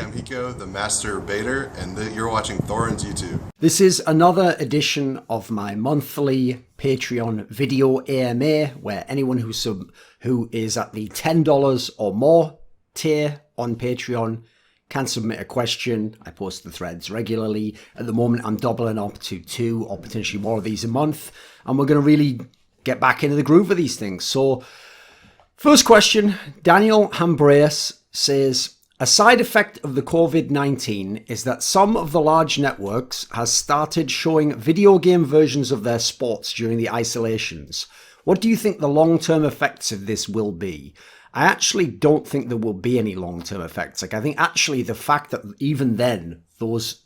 I'm Hiko, the Master Baiter, and you're watching Thorin's YouTube. This is another edition of my monthly Patreon video AMA, where anyone who is at the $10 or more tier on Patreon can submit a question. I post the threads regularly. At the moment, I'm doubling up to 2 or potentially more of these a month, and we're going to really get back into the groove of these things. So, first question, Daniel Hambraeus says, a side effect of the COVID-19 is that some of the large networks has started showing video game versions of their sports during the isolations. What do you think the long-term effects of this will be? I actually don't think there will be any long-term effects. I think actually the fact that even then, those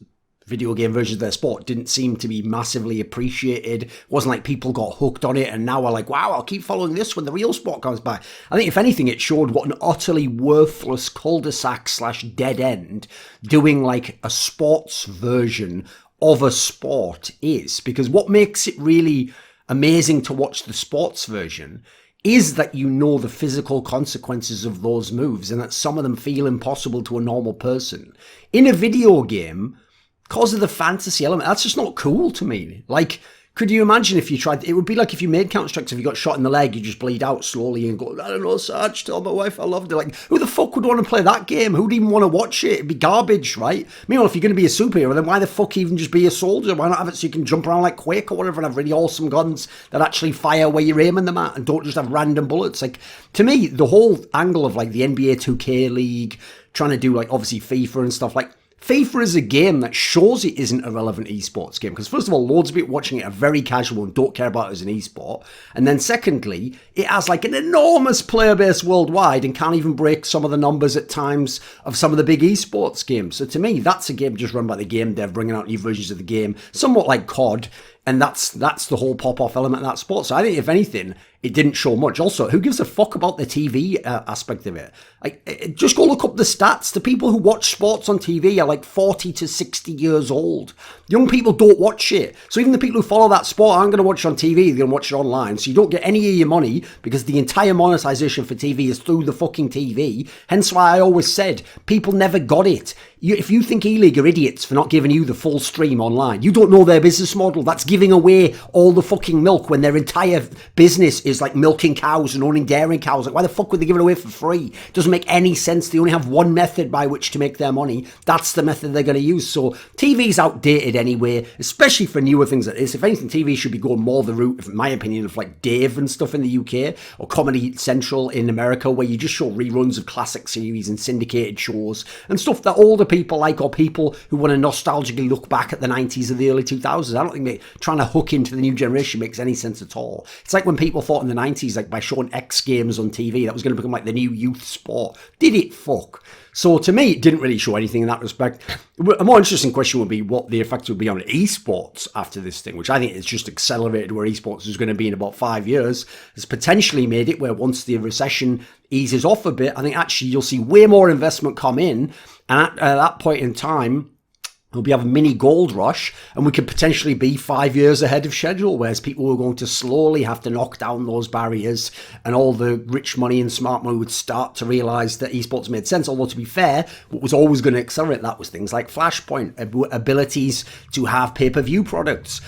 video game versions of their sport didn't seem to be massively appreciated. It wasn't like people got hooked on it and now are like, wow, I'll keep following this when the real sport comes back. I think if anything, it showed what an utterly worthless cul-de-sac / dead end doing like a sports version of a sport is. Because what makes it really amazing to watch the sports version is that you know the physical consequences of those moves and that some of them feel impossible to a normal person. In a video game, because of the fantasy element, that's just not cool to me. Like, could you imagine if you tried, it would be like if you made Counter-Strike, if you got shot in the leg, you just bleed out slowly and go, I don't know, Sarge, tell my wife I loved it. Like, who the fuck would want to play that game? Who'd even want to watch it? It'd be garbage, right? Meanwhile, if you're going to be a superhero, then why the fuck even just be a soldier? Why not have it so you can jump around like Quake or whatever and have really awesome guns that actually fire where you're aiming them at and don't just have random bullets? Like, to me, the whole angle of like the NBA 2K League, trying to do like obviously FIFA and stuff, like, FIFA is a game that shows it isn't a relevant esports game. Because first of all, loads of people watching it are very casual and don't care about it as an esport. And then secondly, it has like an enormous player base worldwide and can't even break some of the numbers at times of some of the big esports games. So to me, that's a game just run by the game dev, bringing out new versions of the game, somewhat like COD. And that's the whole pop-off element of that sport. So I think, if anything, it didn't show much. Also, who gives a fuck about the TV aspect of it? Like, just go look up the stats. The people who watch sports on TV are like 40 to 60 years old. Young people don't watch it. So even the people who follow that sport aren't going to watch it on TV. They're going to watch it online. So you don't get any of your money because the entire monetization for TV is through the fucking TV. Hence why I always said people never got it. If you think E-League are idiots for not giving you the full stream online, you don't know their business model. That's giving away all the fucking milk when their entire business is like milking cows and owning dairy cows. Like, why the fuck would they give it away for free? It doesn't make any sense. They only have one method by which to make their money. That's the method they're going to use. So TV's outdated anyway, especially for newer things like this. If anything, TV should be going more the route, in my opinion, of like Dave and stuff in the UK or Comedy Central in America, where you just show reruns of classic series and syndicated shows and stuff that older people like, or people who want to nostalgically look back at the 90s and the early 2000s. I don't think trying to hook into the new generation makes any sense at all. It's like when people thought in the 90s, like by showing X Games on TV, that was going to become like the new youth sport. Did it fuck? So to me, it didn't really show anything in that respect. A more interesting question would be what the effect would be on esports after this thing, which I think is just accelerated where esports is going to be in about 5 years. It's potentially made it where once the recession eases off a bit, I think actually you'll see way more investment come in. And at that point in time, we'll be having a mini gold rush, and we could potentially be 5 years ahead of schedule, whereas people were going to slowly have to knock down those barriers, and all the rich money and smart money would start to realise that esports made sense. Although, to be fair, what was always going to accelerate that was things like Flashpoint, abilities to have pay-per-view products,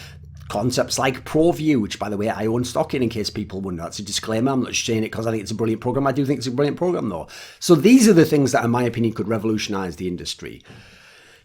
concepts like ProView, which, by the way, I own stock in case people wonder. That's a disclaimer. I'm not just saying it because I think it's a brilliant program. I do think it's a brilliant program, though. So these are the things that, in my opinion, could revolutionise the industry.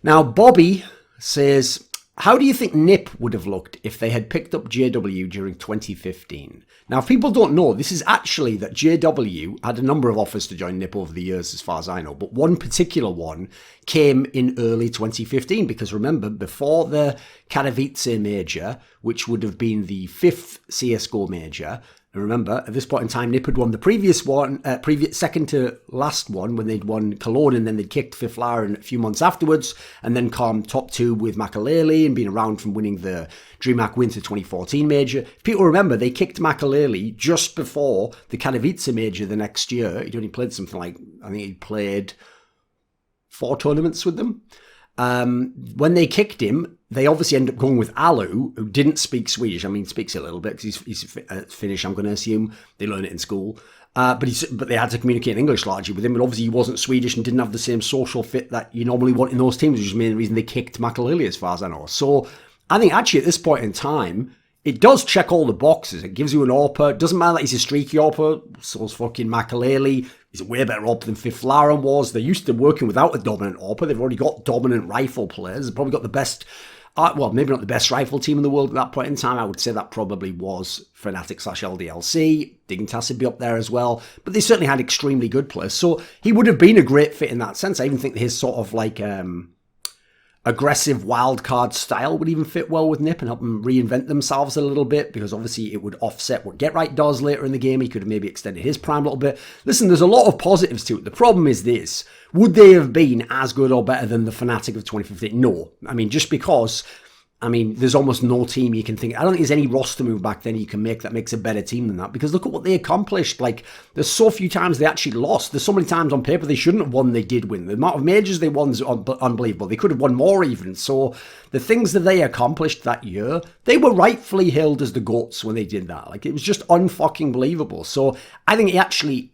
Now, Bobby says, how do you think NIP would have looked if they had picked up JW during 2015? Now, if people don't know, this is actually that JW had a number of offers to join NIP over the years, as far as I know, but one particular one came in early 2015, because remember, before the Katowice major, which would have been the 5th CSGO major, and remember, at this point in time, NIP had won the previous one, second to last one, when they'd won Cologne, and then they'd kicked Fifth Lauren a few months afterwards, and then come top 2 with Makalele and been around from winning the DreamHack Winter 2014 major. If people remember, they kicked Makalele just before the Katowice major the next year. He'd only played something like, I think he played 4 tournaments with them. When they kicked him, they obviously ended up going with Alu, who didn't speak Swedish. I mean, speaks a little bit because he's Finnish, I'm going to assume. They learn it in school. But they had to communicate in English largely with him. And obviously he wasn't Swedish and didn't have the same social fit that you normally want in those teams, which is the main reason they kicked Makaleli, as far as I know. So I think actually at this point in time, it does check all the boxes. It gives you an AWPer. It doesn't matter that he's a streaky AWPer. So's fucking Makaleli. He's a way better AWPer than Fifth Laren was. They're used to working without a dominant AWPer. They've already got dominant rifle players. They've probably got the best... well, maybe not the best rifle team in the world at that point in time. I would say that probably was Fnatic/LDLC. Dignitas would be up there as well. But they certainly had extremely good players. So he would have been a great fit in that sense. I even think his sort of like aggressive wildcard style would even fit well with NiP and help them reinvent themselves a little bit, because obviously it would offset what Get Right does later in the game. He could have maybe extended his prime a little bit. Listen, there's a lot of positives to it. The problem is this. Would they have been as good or better than the Fnatic of 2015? No. I mean, just because... there's almost no team you can think... I don't think there's any roster move back then you can make that makes a better team than that. Because look at what they accomplished. Like, there's so few times they actually lost. There's so many times on paper they shouldn't have won, they did win. The amount of majors they won is unbelievable. They could have won more even. So, the things that they accomplished that year, they were rightfully hailed as the GOATs when they did that. Like, it was just unfucking believable. So, I think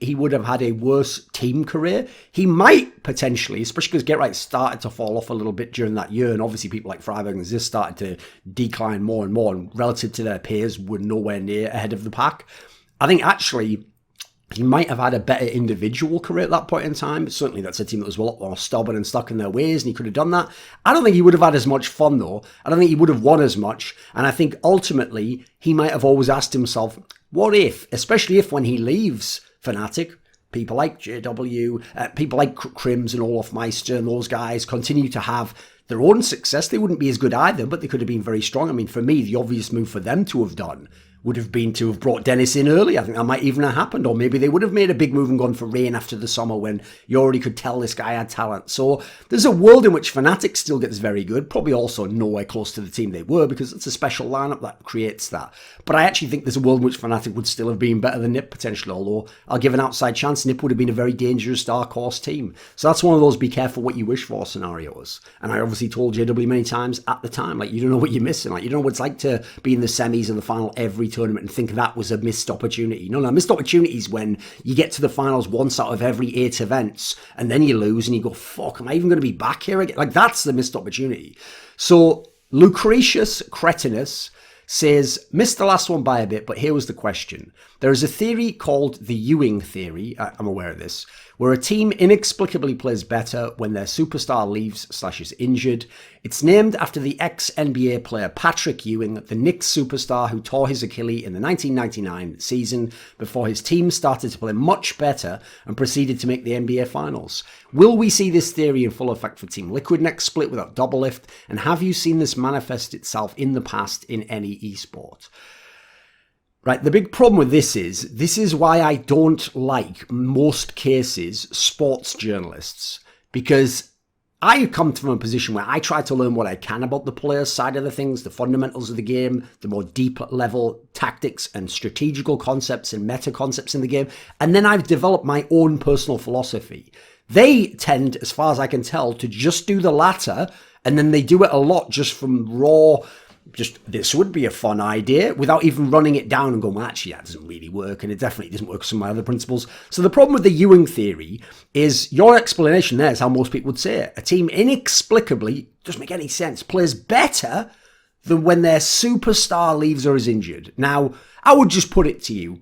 he would have had a worse team career. He might potentially, especially because Get Right started to fall off a little bit during that year, and obviously people like Freiburg and Ziz started to decline more and more, and relative to their peers were nowhere near ahead of the pack. I think actually he might have had a better individual career at that point in time. Certainly that's a team that was a lot more stubborn and stuck in their ways, and he could have done that. I don't think he would have had as much fun though. I don't think he would have won as much, and I think ultimately he might have always asked himself, what if, especially if when he leaves Fnatic, people like JW, people like Crims and Olaf Meister and those guys continue to have their own success. They wouldn't be as good either, but they could have been very strong. I mean, for me, the obvious move for them to have done would have been to have brought Dennis in early. I think that might even have happened. Or maybe they would have made a big move and gone for Rain after the summer when you already could tell this guy had talent. So there's a world in which Fnatic still gets very good. Probably also nowhere close to the team they were, because it's a special lineup that creates that. But I actually think there's a world in which Fnatic would still have been better than NiP potentially. Although I'll give an outside chance, NiP would have been a very dangerous dark horse team. So that's one of those be careful what you wish for scenarios. And I obviously told JW many times at the time, like, you don't know what you're missing. Like, you don't know what it's like to be in the semis and the final every tournament and think that was a missed opportunity. No, missed opportunities when you get to the finals once out of every 8 events and then you lose and you go, fuck, am I even going to be back here again? Like, that's the missed opportunity. So Lucretius Cretinus says, missed the last one by a bit, but here was the question. There is a theory called the Ewing theory, I'm aware of this, where a team inexplicably plays better when their superstar leaves/is injured. It's named after the ex-NBA player Patrick Ewing, the Knicks superstar who tore his Achilles in the 1999 season before his team started to play much better and proceeded to make the NBA Finals. Will we see this theory in full effect for Team Liquid next split without Doublelift? And have you seen this manifest itself in the past in any esport? Right, the big problem with this is why I don't like most cases sports journalists, because I come from a position where I try to learn what I can about the player's side of the things, the fundamentals of the game, the more deep level tactics and strategical concepts and meta concepts in the game, and then I've developed my own personal philosophy. They tend, as far as I can tell, to just do the latter, and then they do it a lot just from raw... just, this would be a fun idea, without even running it down and going, well, actually, that doesn't really work, and it definitely doesn't work with some of my other principles. So the problem with the Ewing theory is your explanation there is how most people would say it. A team inexplicably, doesn't make any sense, plays better than when their superstar leaves or is injured. Now, I would just put it to you.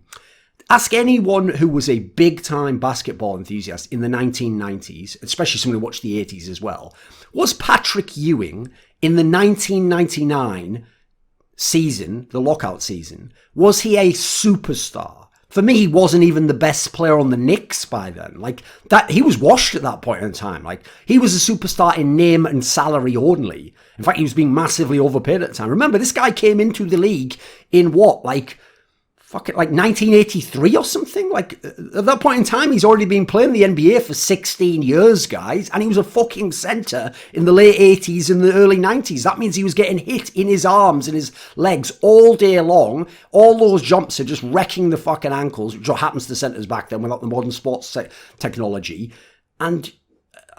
Ask anyone who was a big-time basketball enthusiast in the 1990s, especially someone who watched the 80s as well. Was Patrick Ewing in the 1999 season, the lockout season, was he a superstar? For me, he wasn't even the best player on the Knicks by then. Like, that, he was washed at that point in time. Like, he was a superstar in name and salary only. In fact, he was being massively overpaid at the time. Remember, this guy came into the league in what, like 1983 or something? Like, at that point in time, he's already been playing the NBA for 16 years, guys, and he was a fucking center in the late 80s and the early 90s. That means he was getting hit in his arms and his legs all day long. All those jumps are just wrecking the fucking ankles, which happens to centers back then without the modern sports technology. And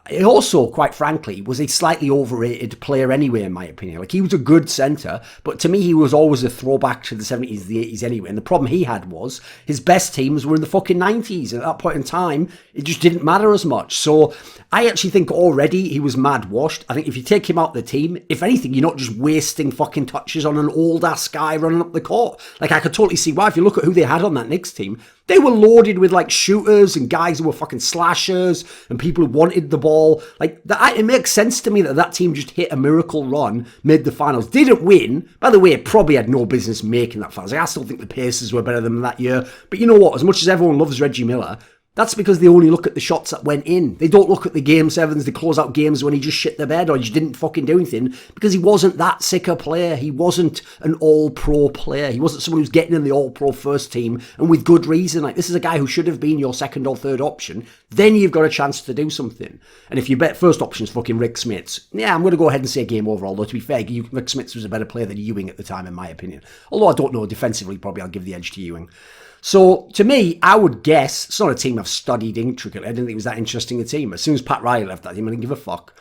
he also, quite frankly, was a slightly overrated player anyway, in my opinion. Like, he was a good centre, but to me, he was always a throwback to the 70s, the 80s anyway. And the problem he had was his best teams were in the fucking 90s. And at that point in time, it just didn't matter as much. So I actually think already he was mad washed. I think if you take him out of the team, if anything, you're not just wasting fucking touches on an old-ass guy running up the court. Like, I could totally see why. If you look at who they had on that Knicks team, they were loaded with, like, shooters and guys who were fucking slashers and people who wanted the ball. Like, it makes sense to me that team just hit a miracle run, made the finals. Didn't win. By the way, it probably had no business making that finals. Like, I still think the Pacers were better than them that year. But you know what? As much as everyone loves Reggie Miller, that's because they only look at the shots that went in. They don't look at the game sevens, they close out games when he just shit the bed or he just didn't fucking do anything, because he wasn't that sick a player. He wasn't an all-pro player. He wasn't someone who's getting in the all-pro first team, and with good reason. Like, this is a guy who should have been your second or third option. Then you've got a chance to do something. And if your first option is fucking Rick Smits, yeah, I'm going to go ahead and say game over, although to be fair, Rick Smits was a better player than Ewing at the time, in my opinion. Although I don't know, defensively, probably I'll give the edge to Ewing. So, to me, I would guess, it's not a team I've studied intricately. I didn't think it was that interesting a team. As soon as Pat Riley left that team, I didn't give a fuck.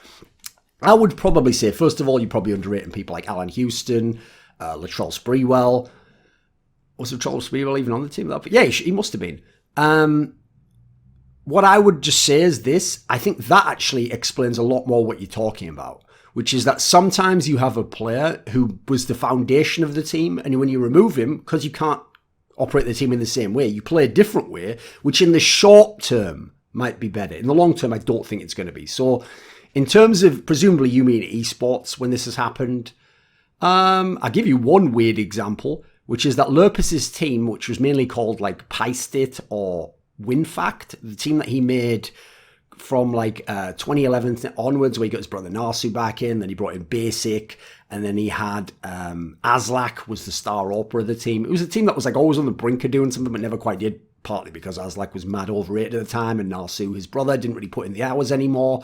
I would probably say, first of all, you're probably underrating people like Alan Houston, Latrell Sprewell. Was Latrell Sprewell even on the team? Yeah, he must have been. What I would just say is this. I think that actually explains a lot more what you're talking about, which is that sometimes you have a player who was the foundation of the team, and when you remove him, because you can't operate the team in the same way, you play a different way, which in the short term might be better. In the long term, I don't think it's going to be. So in terms of, presumably you mean esports when this has happened, I'll give you one weird example, which is that Lurpus's team, which was mainly called like PyState or WinFact, the team that he made from like 2011 onwards, where he got his brother Narsu back in, then he brought in Basic, and then he had Aslak was the star opera of the team. It was a team that was like always on the brink of doing something, but never quite did, partly because Aslak was mad overrated at the time, and Narsu, his brother, didn't really put in the hours anymore.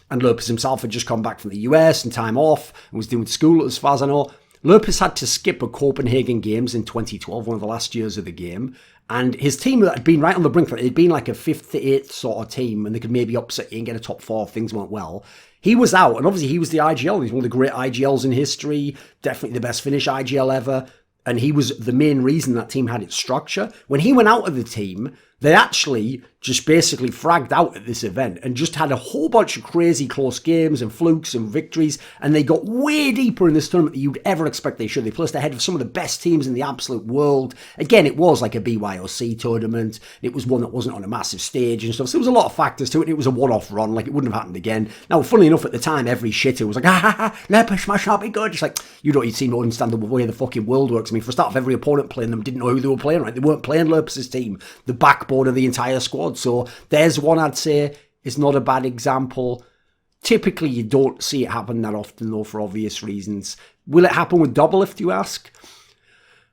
And Lurpus himself had just come back from the US and time off and was doing school, as far as I know. Lurpus had to skip a Copenhagen Games in 2012, one of the last years of the game. And his team that had been right on the brink, it'd been like a 5th to 8th sort of team, and they could maybe upset you and get a top 4 if things went well. He was out, and obviously he was the IGL. He's one of the great IGLs in history, definitely the best Finnish IGL ever. And he was the main reason that team had its structure. When he went out of the team, they actually just basically fragged out at this event and just had a whole bunch of crazy close games and flukes and victories, and they got way deeper in this tournament than you'd ever expect they should. They placed ahead of some of the best teams in the absolute world. Again, it was like a BYOC tournament. It was one that wasn't on a massive stage and stuff. So there was a lot of factors to it. It was a one-off run, like it wouldn't have happened again. Now, funnily enough, at the time, every shitter was like, Lepus must not be good. It's like, you don't seem to understand the way the fucking world works. I mean, for a start, every opponent playing them didn't know who they were playing, right? They weren't playing Lepus's team, the backbone of the entire squad. So there's one I'd say is not a bad example. Typically, you don't see it happen that often, though, for obvious reasons. Will it happen with Doublelift, you ask?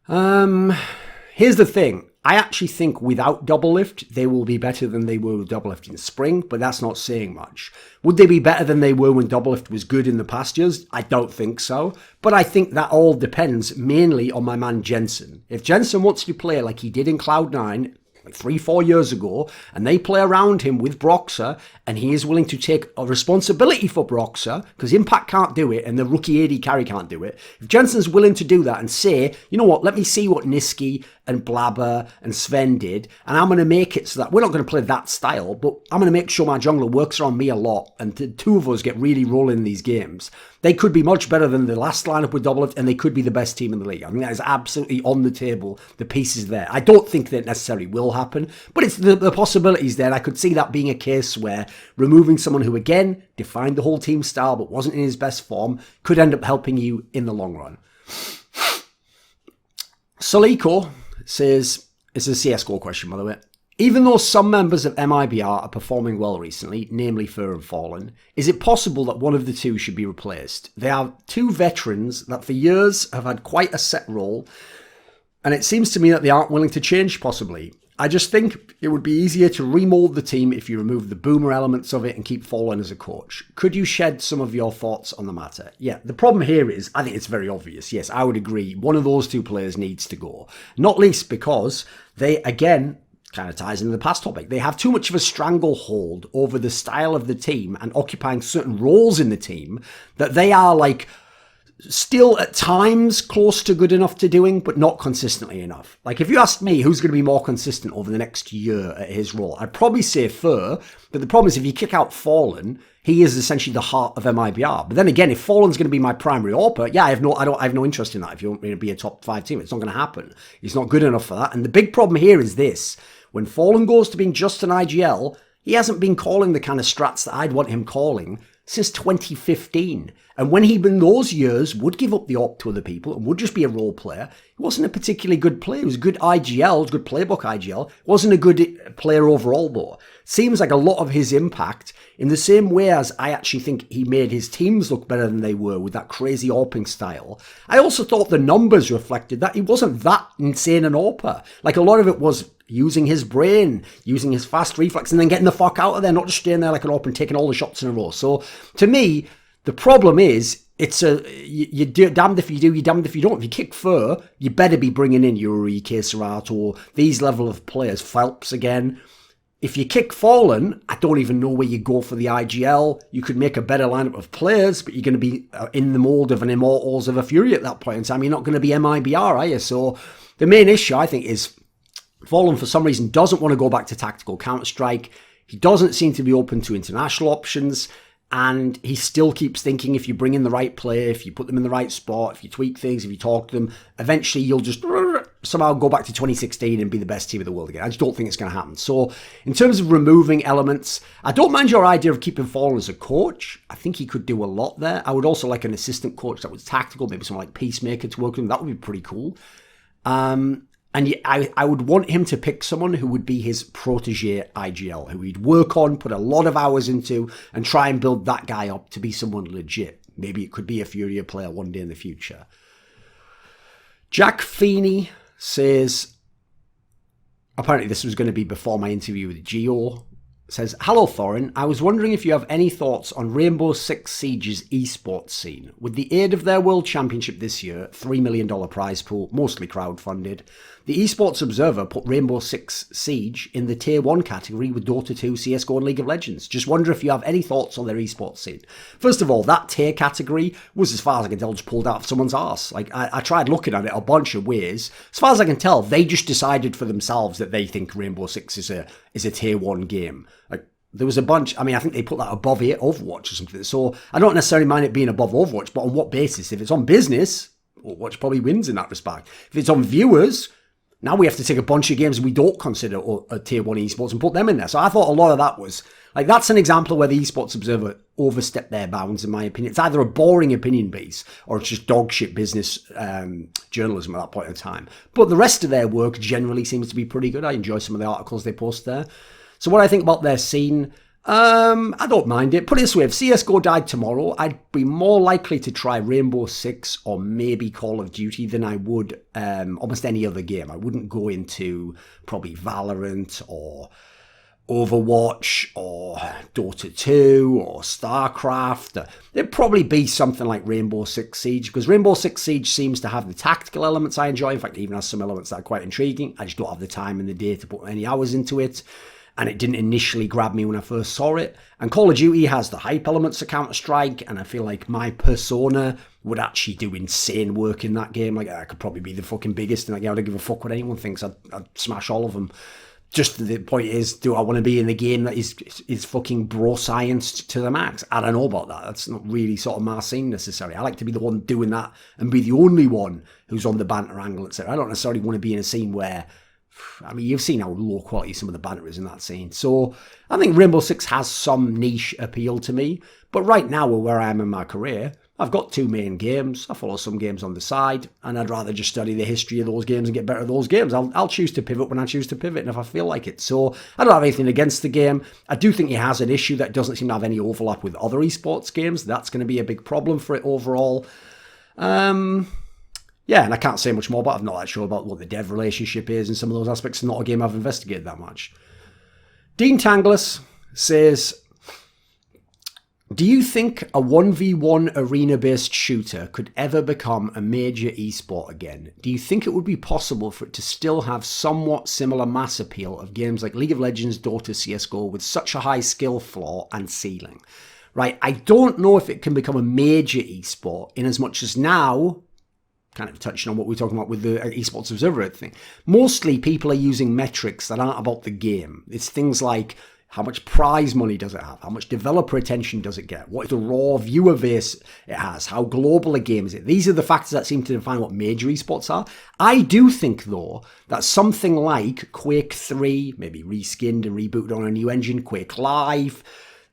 Here's the thing. I actually think without Doublelift, they will be better than they were with Doublelift in spring, but that's not saying much. Would they be better than they were when Doublelift was good in the past years? I don't think so. But I think that all depends mainly on my man Jensen. If Jensen wants to play like he did in Cloud9, like 3-4 years ago, and they play around him with Broxer, and he is willing to take a responsibility for Broxer, because Impact can't do it, and the rookie AD carry can't do it. If Jensen's willing to do that and say, you know what, let me see what Niski and Blabber and Sven did, and I'm going to make it so that we're not going to play that style, but I'm going to make sure my jungler works around me a lot, and the two of us get really rolling in these games. They could be much better than the last lineup with Doublelift, and they could be the best team in the league. I mean, that is absolutely on the table. The pieces there. I don't think that necessarily will happen, but it's the possibilities there. I could see that being a case where removing someone who, again, defined the whole team style but wasn't in his best form could end up helping you in the long run. Soliko says, it's a CSGO question, by the way. Even though some members of MIBR are performing well recently, namely Fur and Fallen, is it possible that one of the two should be replaced? They are two veterans that for years have had quite a set role, and it seems to me that they aren't willing to change, possibly. I just think it would be easier to remold the team if you remove the boomer elements of it and keep Fallen as a coach. Could you shed some of your thoughts on the matter? Yeah, the problem here is, I think it's very obvious. Yes, I would agree. One of those two players needs to go. Not least because they, again, kind of ties into the past topic. They have too much of a stranglehold over the style of the team and occupying certain roles in the team that they are like still at times close to good enough to doing, but not consistently enough. Like if you asked me who's going to be more consistent over the next year at his role, I'd probably say Fur, but the problem is if you kick out Fallen, he is essentially the heart of MIBR. But then again, if Fallen's going to be my primary AWPer, yeah, I have no interest in that. If you want me to be a top 5 team, it's not going to happen. He's not good enough for that. And the big problem here is this. When Fallen goes to being just an IGL, he hasn't been calling the kind of strats that I'd want him calling since 2015. And when he, in those years, would give up the AWP to other people and would just be a role player, he wasn't a particularly good player. He was a good IGL, a good playbook IGL. Wasn't a good player overall, though. Seems like a lot of his impact, in the same way as I actually think he made his teams look better than they were with that crazy AWPing style. I also thought the numbers reflected that he wasn't that insane an AWPer. Like a lot of it was using his brain, using his fast reflex, and then getting the fuck out of there, not just staying there like an AWP and taking all the shots in a row. So, to me, the problem is, you're damned if you do, you're damned if you don't. If you kick Fur, you better be bringing in Yuri, Keserato, these level of players, Phelps again. If you kick Fallen, I don't even know where you go for the IGL. You could make a better lineup of players, but you're going to be in the mold of an Immortals of a Fury at that point in time. You're not going to be MIBR, are you? So, the main issue, I think, is Fallen, for some reason, doesn't want to go back to tactical Counter-Strike. He doesn't seem to be open to international options. And he still keeps thinking if you bring in the right player, if you put them in the right spot, if you tweak things, if you talk to them, eventually you'll just somehow go back to 2016 and be the best team in the world again. I just don't think it's going to happen. So in terms of removing elements, I don't mind your idea of keeping Fallen as a coach. I think he could do a lot there. I would also like an assistant coach that was tactical, maybe someone like Peacemaker to work with him. That would be pretty cool. And I would want him to pick someone who would be his protege IGL, who he'd work on, put a lot of hours into, and try and build that guy up to be someone legit. Maybe it could be a Furia player one day in the future. Jack Feeney says, apparently this was going to be before my interview with Geo, says, "Hello Thorin, I was wondering if you have any thoughts on Rainbow Six Siege's esports scene. With the aid of their World Championship this year, $3 million prize pool, mostly crowdfunded, the Esports Observer put Rainbow Six Siege in the Tier 1 category with Dota 2, CSGO and League of Legends. Just wonder if you have any thoughts on their esports scene." First of all, that tier category was, as far as I can tell, just pulled out of someone's arse. Like, I tried looking at it a bunch of ways. As far as I can tell, they just decided for themselves that they think Rainbow Six is a Tier 1 game. Like, there was a bunch, I think they put that above Overwatch or something. So I don't necessarily mind it being above Overwatch, but on what basis? If it's on business, Overwatch probably wins in that respect. If it's on viewers, now we have to take a bunch of games we don't consider a Tier 1 esports and put them in there. So I thought a lot of that was, like, that's an example where the Esports Observer overstepped their bounds, in my opinion. It's either a boring opinion piece or it's just dog shit business journalism at that point in time. But the rest of their work generally seems to be pretty good. I enjoy some of the articles they post there. So what I think about their scene, I don't mind it. Put it this way, if CSGO died tomorrow, I'd be more likely to try Rainbow Six or maybe Call of Duty than I would almost any other game. I wouldn't go into probably Valorant or Overwatch or Dota 2 or StarCraft. It'd probably be something like Rainbow Six Siege, because Rainbow Six Siege seems to have the tactical elements I enjoy. In fact, it even has some elements that are quite intriguing. I just don't have the time in the day to put any hours into it. And it didn't initially grab me when I first saw it. And Call of Duty has the hype elements of Counter-Strike, and I feel like my persona would actually do insane work in that game. Like, I could probably be the fucking biggest in that game. I don't give a fuck what anyone thinks. I'd smash all of them. Just the point is, do I want to be in the game that is fucking bro scienced to the max? I don't know about that. That's not really sort of my scene necessarily. I like to be the one doing that and be the only one who's on the banter angle, etc. I don't necessarily want to be in a scene where, you've seen how low quality some of the banter is in that scene. So I think Rainbow Six has some niche appeal to me. But right now, where I am in my career, I've got 2 main games. I follow some games on the side, and I'd rather just study the history of those games and get better at those games. I'll choose to pivot when I choose to pivot, and if I feel like it. So I don't have anything against the game. I do think it has an issue that doesn't seem to have any overlap with other esports games. That's going to be a big problem for it overall. Yeah, and I can't say much more about it. I'm not that sure about what the dev relationship is and some of those aspects. It's not a game I've investigated that much. Dean Tanglis says, Do you think a 1v1 arena-based shooter could ever become a major esport again? Do you think it would be possible for it to still have somewhat similar mass appeal of games like League of Legends, Dota, CSGO with such a high skill floor and ceiling? Right, I don't know if it can become a major esport in as much as now, kind of touching on what we're talking about with the esports observer thing, mostly people are using metrics that aren't about the game. It's things like, how much prize money does it have? How much developer attention does it get? What is the raw viewer base it has? How global a game is it? These are the factors that seem to define what major esports are. I do think, though, that something like Quake 3, maybe reskinned and rebooted on a new engine, Quake Live,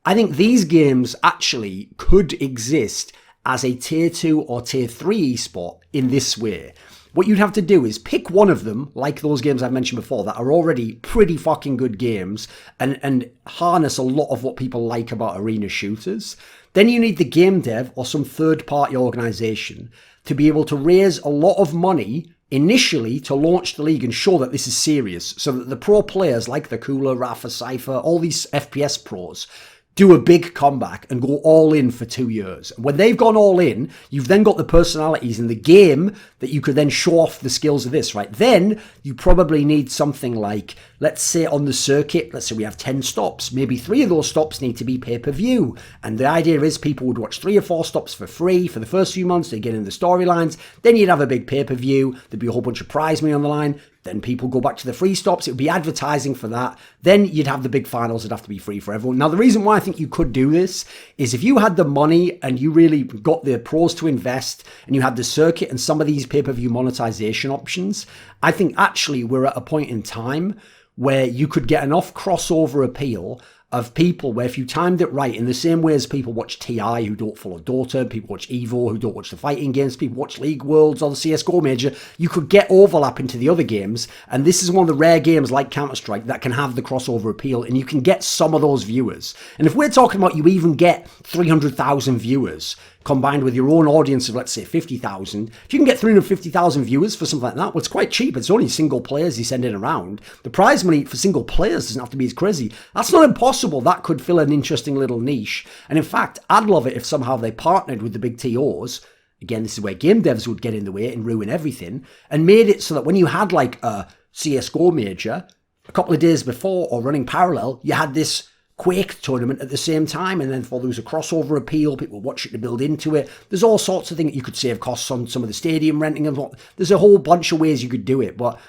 I think these games actually could exist as a tier 2 or tier 3 esport in this way. What you'd have to do is pick one of them, like those games I've mentioned before, that are already pretty fucking good games and harness a lot of what people like about arena shooters. Then you need the game dev or some third-party organization to be able to raise a lot of money initially to launch the league and show that this is serious, so that the pro players like the Cooler, Rafa, Cypher, all these FPS pros do a big comeback and go all in for 2 years. When they've gone all in, you've then got the personalities in the game that you could then show off the skills of this, right? Then you probably need something like, let's say on the circuit, let's say we have 10 stops. Maybe 3 of those stops need to be pay-per-view. And the idea is people would watch 3 or 4 stops for free for the first few months. They get in the storylines. Then you'd have a big pay-per-view. There'd be a whole bunch of prize money on the line. Then people go back to the free stops. It would be advertising for that. Then you'd have the big finals that have to be free for everyone. Now, the reason why I think you could do this is if you had the money and you really got the pros to invest and you had the circuit and some of these pay-per-view monetization options, I think actually we're at a point in time where you could get enough crossover appeal of people where if you timed it right, in the same way as people watch TI who don't follow Dota, people watch Evo who don't watch the fighting games, people watch League Worlds or the CSGO Major, you could get overlap into the other games. And this is one of the rare games like Counter-Strike that can have the crossover appeal, and you can get some of those viewers. And if we're talking about you even get 300,000 viewers combined with your own audience of, let's say, 50,000, if you can get 350,000 viewers for something like that, well, it's quite cheap. It's only single players you send in around. The prize money for single players doesn't have to be as crazy. That's not impossible. That could fill an interesting little niche. And in fact, I'd love it if somehow they partnered with the big TOs. Again, this is where game devs would get in the way and ruin everything, and made it so that when you had like a CSGO Major, a couple of days before or running parallel, you had this Quake tournament at the same time, and then for there was a crossover appeal, people watch it to build into it. There's all sorts of things. You could save costs on some of the stadium renting and what. There's a whole bunch of ways you could do it, but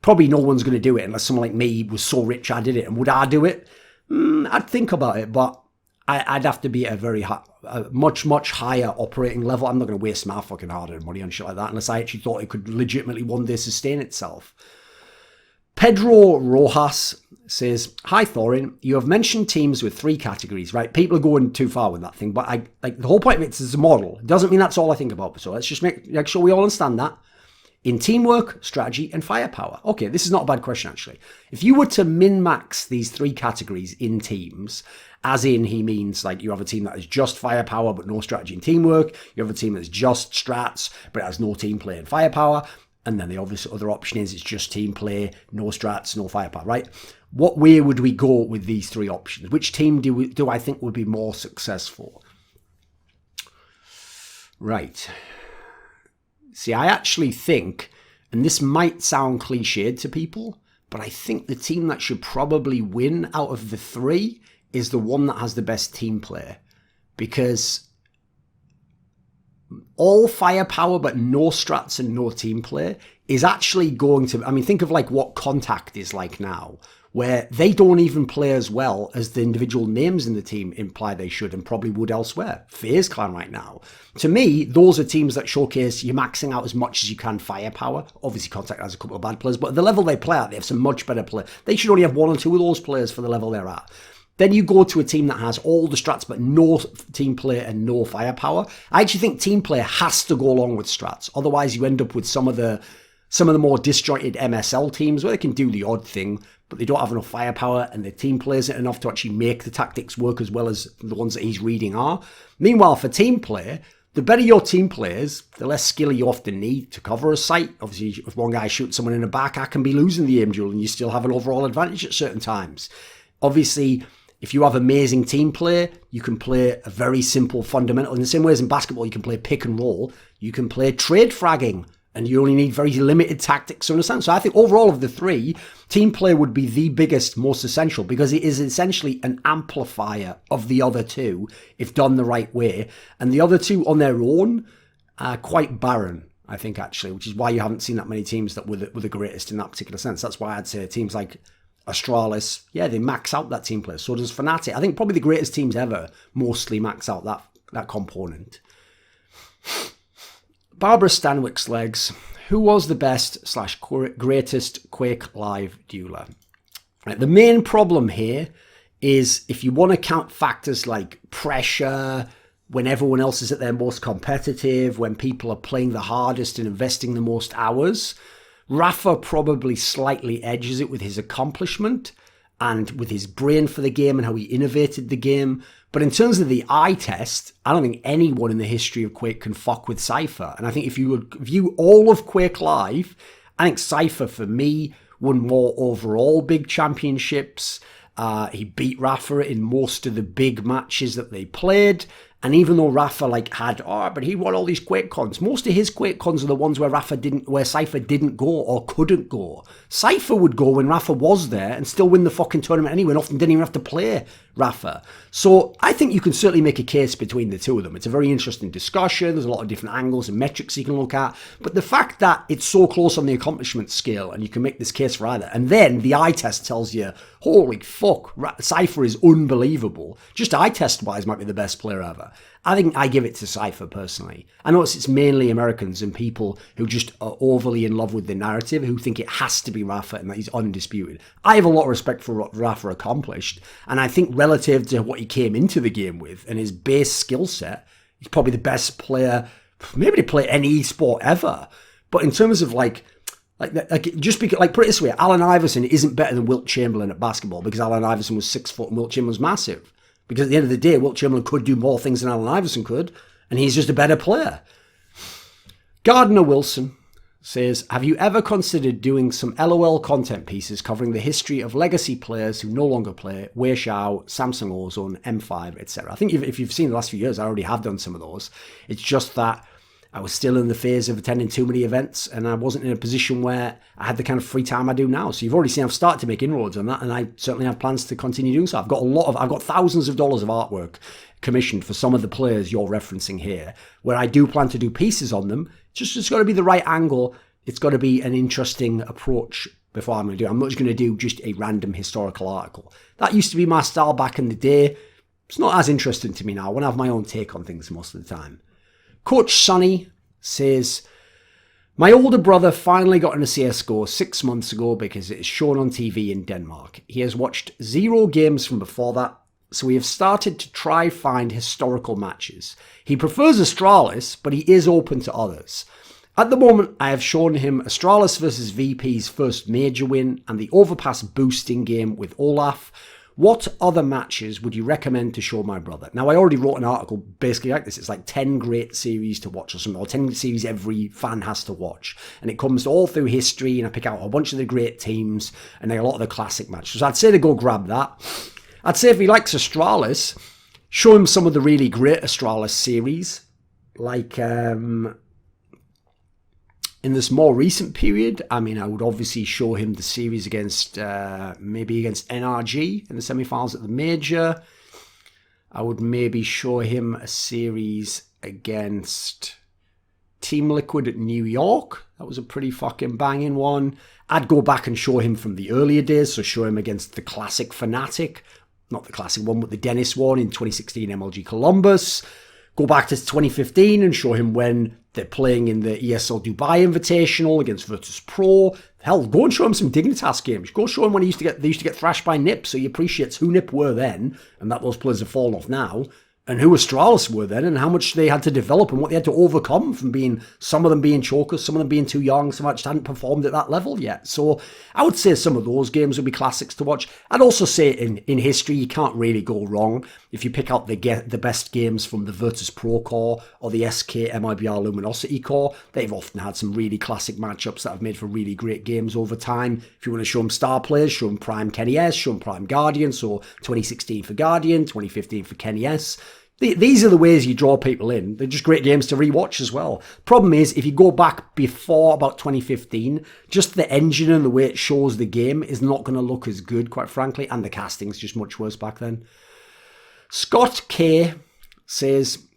probably no one's going to do it unless someone like me was so rich I did it. And would I do it? I'd think about it, but I'd have to be at a much higher operating level. I'm not going to waste my fucking hard-earned money on shit like that unless I actually thought it could legitimately one day sustain itself. Pedro Rojas says, "Hi Thorin, you have mentioned teams with 3 categories, right? People are going too far with that thing, but I like the whole point of it is a model. It doesn't mean that's all I think about. So let's just make sure we all understand that. In teamwork, strategy, and firepower." Okay, this is not a bad question actually. If you were to min-max these 3 categories in teams, as in he means like you have a team that is just firepower but no strategy and teamwork, you have a team that's just strats but it has no team play and firepower, and then the obvious other option is it's just team play, no strats, no firepower, right? What way would we go with these 3 options? Which team do I think would be more successful? Right. See, I actually think, and this might sound cliched to people, but I think the team that should probably win out of the 3 is the one that has the best team play. Because all firepower but no strats and no team play is actually going to, I mean, think of like what Contact is like now, where they don't even play as well as the individual names in the team imply they should and probably would elsewhere. FaZe Clan right now. To me, those are teams that showcase you maxing out as much as you can firepower. Obviously, Contact has a couple of bad players, but at the level they play at, they have some much better players. They should only have 1 or 2 of those players for the level they're at. Then you go to a team that has all the strats but no team play and no firepower. I actually think team play has to go along with strats. Otherwise, you end up with some of the more disjointed MSL teams where they can do the odd thing, but they don't have enough firepower and their team play isn't enough to actually make the tactics work as well as the ones that he's reading are. Meanwhile, for team play, the better your team play is, the less skill you often need to cover a site. Obviously, if one guy shoots someone in the back, I can be losing the aim duel and you still have an overall advantage at certain times. Obviously, If you have amazing team play, you can play a very simple fundamental. In the same way as in basketball, you can play pick and roll. You can play trade fragging, and you only need very limited tactics to understand. So I think overall of the three, team play would be the biggest, most essential, because it is essentially an amplifier of the other two if done the right way. And the other two on their own are quite barren, I think, actually, which is why you haven't seen that many teams that were the greatest in that particular sense. That's why I'd say teams like Astralis, yeah, they max out that team play. So does Fnatic. I think probably the greatest teams ever mostly max out that component. Barbara Stanwyck's legs. Who was the best / greatest Quake Live dueler? Right, the main problem here is if you want to count factors like pressure, when everyone else is at their most competitive, when people are playing the hardest and investing the most hours, Rafa probably slightly edges it with his accomplishment and with his brain for the game and how he innovated the game. But in terms of the eye test, I don't think anyone in the history of Quake can fuck with Cypher. And I think if you would view all of Quake Live, I think Cypher, for me, won more overall big championships. He beat Rafa in most of the big matches that they played. And even though Rafa but he won all these Quake cons. Most of his Quake cons are the ones where Cypher didn't go or couldn't go. Cypher would go when Rafa was there and still win the fucking tournament anyway, and often didn't even have to play Rafa. So I think you can certainly make a case between the two of them. It's a very interesting discussion. There's a lot of different angles and metrics you can look at. But the fact that it's so close on the accomplishment scale and you can make this case for either, and then the eye test tells you, holy fuck, Cypher is unbelievable. Just eye test wise might be the best player ever. I think I give it to Cypher personally. I notice it's mainly Americans and people who just are overly in love with the narrative, who think it has to be Rafa and that he's undisputed. I have a lot of respect for what Rafa accomplished, and I think relative to what he came into the game with and his base skill set, he's probably the best player, maybe to play any esport ever. But in terms of just because, put it this way, Allen Iverson isn't better than Wilt Chamberlain at basketball because Allen Iverson was 6 foot and Wilt Chamberlain was massive. Because at the end of the day, Wilt Chamberlain could do more things than Allen Iverson could, and he's just a better player. Gardner Wilson says, have you ever considered doing some LOL content pieces covering the history of legacy players who no longer play, Wei Xiao, Samsung Ozone, M5, etc.? I think if you've seen the last few years, I already have done some of those. It's just that I was still in the phase of attending too many events, and I wasn't in a position where I had the kind of free time I do now. So you've already seen I've started to make inroads on that, and I certainly have plans to continue doing so. I've got thousands of dollars of artwork commissioned for some of the players you're referencing here, where I do plan to do pieces on them. It's got to be the right angle. It's got to be an interesting approach before I'm going to do it. I'm not just going to do just a random historical article. That used to be my style back in the day. It's not as interesting to me now. I want to have my own take on things most of the time. Coach Sonny says, my older brother finally got into CSGO 6 months ago because it is shown on TV in Denmark. He has watched 0 games from before that, so we have started to try find historical matches. He prefers Astralis, but he is open to others. At the moment, I have shown him Astralis versus VP's first major win and the overpass boosting game with Olaf. What other matches would you recommend to show my brother? Now, I already wrote an article basically like this. It's like 10 great series to watch or something, or 10 series every fan has to watch. And it comes all through history, and I pick out a bunch of the great teams and a lot of the classic matches. So I'd say to go grab that. I'd say if he likes Astralis, show him some of the really great Astralis series. Like, in this more recent period, I would obviously show him the series against NRG in the semi-finals at the Major. I would maybe show him a series against Team Liquid at New York. That was a pretty fucking banging one. I'd go back and show him from the earlier days, so show him against the classic Fnatic. Not the classic one, but the Dennis one in 2016 MLG Columbus. Go back to 2015 and show him when they're playing in the ESL Dubai Invitational against Virtus Pro. Hell, go and show him some Dignitas games. Go show him when they used to get thrashed by NIP, so he appreciates who NIP were then, and that those players have fallen off now. and who Astralis were then, and how much they had to develop and what they had to overcome from being, some of them being chokers, some of them being too young, some just hadn't performed at that level yet. So I would say some of those games would be classics to watch. I'd also say in history, you can't really go wrong if you pick out the best games from the Virtus Pro Core or the SK MIBR Luminosity Core. They've often had some really classic matchups that have made for really great games over time. If you want to show them star players, show them Prime Kenny S, show them Prime Guardian, so 2016 for Guardian, 2015 for Kenny S. These are the ways you draw people in. They're just great games to rewatch as well. Problem is, if you go back before about 2015, just the engine and the way it shows the game is not going to look as good, quite frankly, and the casting's just much worse back then. Scott K says,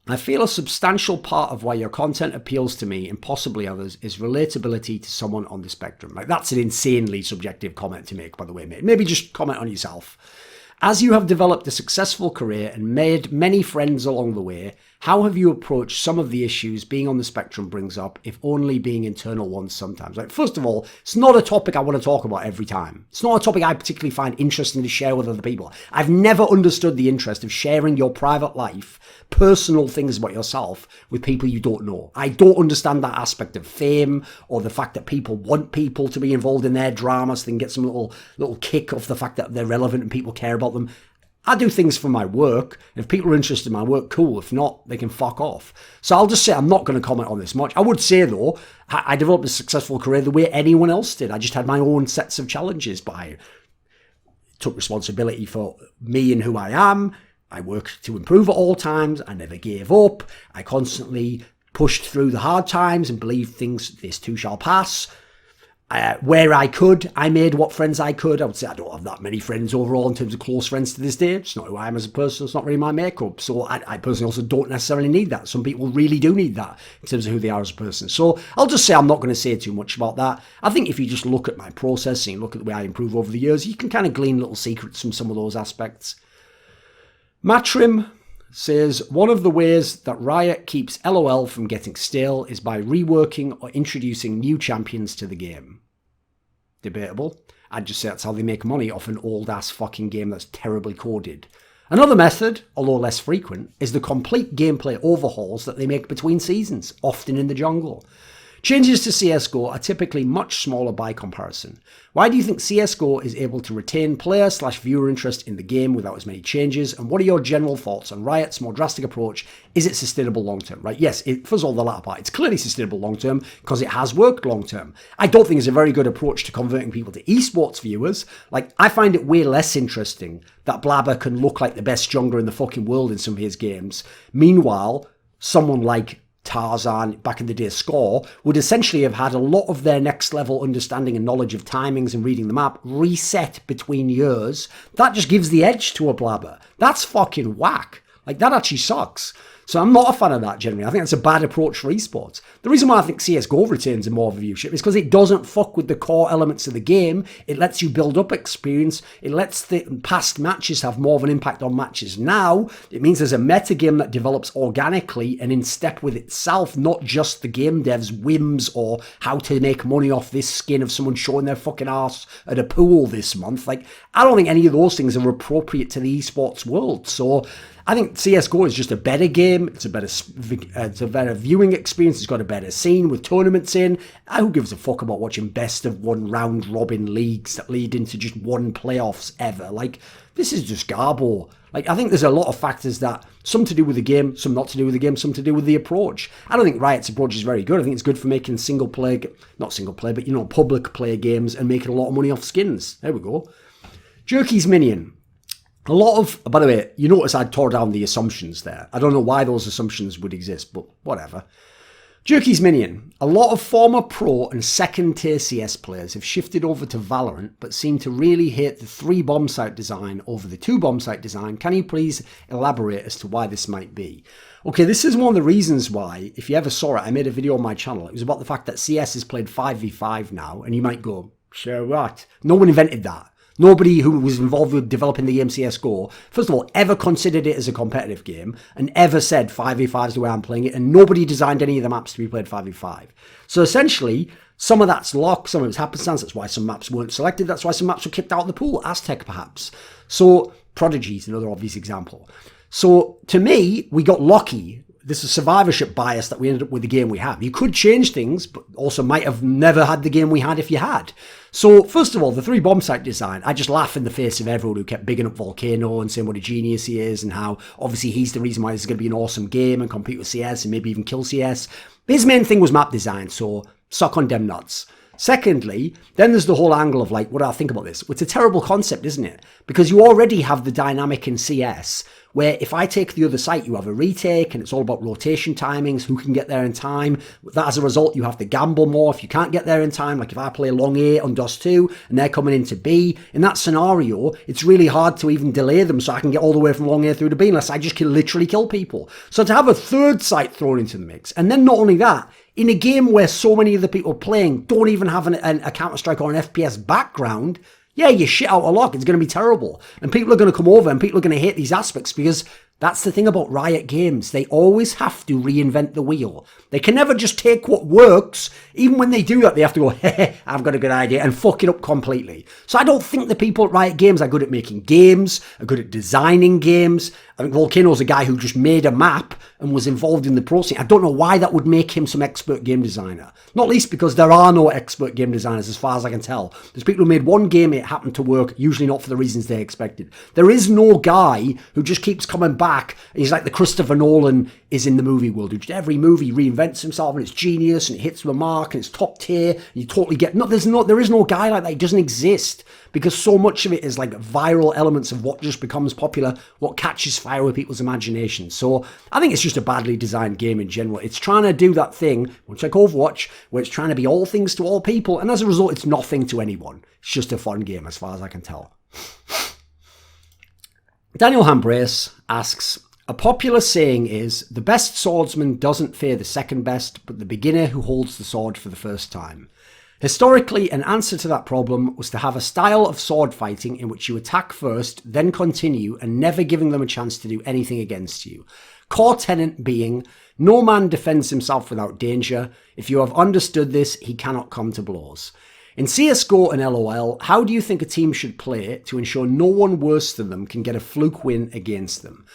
I feel a substantial part of why your content appeals to me and possibly others is relatability to someone on the spectrum. Like, that's an insanely subjective comment to make, by the way, mate. Maybe just comment on yourself. As you have developed a successful career and made many friends along the way, how have you approached some of the issues being on the spectrum brings up, if only being internal ones sometimes? Like, first of all, it's not a topic I want to talk about every time. It's not a topic I particularly find interesting to share with other people. I've never understood the interest of sharing your private life, personal things about yourself with people you don't know. I don't understand that aspect of fame or the fact that people want people to be involved in their drama so they can get some little kick off the fact that they're relevant and people care about them. I do things for my work. If people are interested in my work, cool. If not, they can fuck off. So I'll just say I'm not going to comment on this much. I would say, though, I developed a successful career the way anyone else did. I just had my own sets of challenges, but I took responsibility for me and who I am. I worked to improve at all times. I never gave up. I constantly pushed through the hard times and believed things, this too shall pass. Where I could, I made what friends I could. I would say I don't have that many friends overall in terms of close friends to this day. It's not who I am as a person. It's not really my makeup. So I personally also don't necessarily need that. Some people really do need that in terms of who they are as a person. So I'll just say I'm not going to say too much about that. I think if you just look at my process and you look at the way I improve over the years, you can kind of glean little secrets from some of those aspects. Matrim says, one of the ways that Riot keeps LOL from getting stale is by reworking or introducing new champions to the game. Debatable. I'd just say that's how they make money off an old-ass fucking game that's terribly coded. Another method, although less frequent, is the complete gameplay overhauls that they make between seasons, often in the jungle. Changes to CSGO are typically much smaller by comparison. Why do you think CSGO is able to retain player/viewer interest in the game without as many changes? And what are your general thoughts on Riot's more drastic approach? Is it sustainable long-term? Right, yes, first of all, the latter part. It's clearly sustainable long-term because it has worked long-term. I don't think it's a very good approach to converting people to esports viewers. Like, I find it way less interesting that Blabber can look like the best jungler in the fucking world in some of his games. Meanwhile, someone like Tarzan, back in the day Score, would essentially have had a lot of their next level understanding and knowledge of timings and reading the map reset between years. That just gives the edge to a Blabber. That's fucking whack. Like, that actually sucks. So I'm not a fan of that generally. I think that's a bad approach for esports. The reason why I think CSGO retains more of a viewership is because it doesn't fuck with the core elements of the game. It lets you build up experience. It lets the past matches have more of an impact on matches now. It means there's a metagame that develops organically and in step with itself, not just the game devs' whims or how to make money off this skin of someone showing their fucking arse at a pool this month. Like, I don't think any of those things are appropriate to the esports world. So I think CSGO is just a better game. It's a better viewing experience. It's got a better scene with tournaments in. Who gives a fuck about watching best of one round robin leagues that lead into just one playoffs ever? Like, this is just garbo. Like, I think there's a lot of factors that, some to do with the game, some not to do with the game, some to do with the approach. I don't think Riot's approach is very good. I think it's good for making public player games and making a lot of money off skins. There we go. Jerky's Minion. A lot of, by the way, you notice I tore down the assumptions there. I don't know why those assumptions would exist, but whatever. Jerky's Minion. A lot of former pro and second tier CS players have shifted over to Valorant, but seem to really hate the 3 bomb site design over the 2 bomb site design. Can you please elaborate as to why this might be? Okay, this is one of the reasons why, if you ever saw it, I made a video on my channel. It was about the fact that CS is played 5v5 now, and you might go, sure what? No one invented that. Nobody who was involved with developing the game CSGO, first of all, ever considered it as a competitive game and ever said 5v5 is the way I'm playing it, and nobody designed any of the maps to be played 5v5. So essentially, some of that's luck, some of it's happenstance, that's why some maps weren't selected, that's why some maps were kicked out of the pool, Aztec perhaps. So Prodigy is another obvious example. So to me, we got lucky. This is survivorship bias that we ended up with the game we have. You could change things, but also might have never had the game we had if you had. So first of all, the 3 bomb site design, I just laugh in the face of everyone who kept bigging up Volcano and saying what a genius he is and how obviously he's the reason why this is going to be an awesome game and compete with CS and maybe even kill CS. His main thing was map design, so suck on them nuts. Secondly, then there's the whole angle of like, what do I think about this? It's a terrible concept, isn't it? Because you already have the dynamic in CS where if I take the other site, you have a retake and it's all about rotation timings, who can get there in time. That as a result, you have to gamble more if you can't get there in time. Like if I play long A on DOS 2 and they're coming into B, in that scenario, it's really hard to even delay them so I can get all the way from long A through to B unless I just can literally kill people. So to have a third site thrown into the mix, and then not only that, in a game where so many of the people playing don't even have a Counter-Strike or an FPS background, yeah, you shit out of luck. It's going to be terrible. And people are going to come over and people are going to hate these aspects because that's the thing about Riot Games. They always have to reinvent the wheel. They can never just take what works. Even when they do that, they have to go, hey, I've got a good idea, and fuck it up completely. So I don't think the people at Riot Games are good at making games, are good at designing games. I think Volcano's a guy who just made a map and was involved in the process. I don't know why that would make him some expert game designer. Not least because there are no expert game designers as far as I can tell. There's people who made one game, it happened to work, usually not for the reasons they expected. There is no guy who just keeps coming back. He's like the Christopher Nolan is in the movie world. Who just every movie reinvents himself and it's genius and it hits the mark and it's top tier. And you totally get there is no guy like that. He doesn't exist because so much of it is like viral elements of what just becomes popular, what catches fire with people's imaginations. So I think it's just a badly designed game in general. It's trying to do that thing, much like Overwatch, where it's trying to be all things to all people, and as a result, it's nothing to anyone. It's just a fun game, as far as I can tell. Daniel Hambrace asks, a popular saying is, the best swordsman doesn't fear the second best, but the beginner who holds the sword for the first time. Historically, an answer to that problem was to have a style of sword fighting in which you attack first, then continue, and never giving them a chance to do anything against you. Core tenet being, no man defends himself without danger. If you have understood this, he cannot come to blows. In CSGO and LOL, how do you think a team should play to ensure no one worse than them can get a fluke win against them?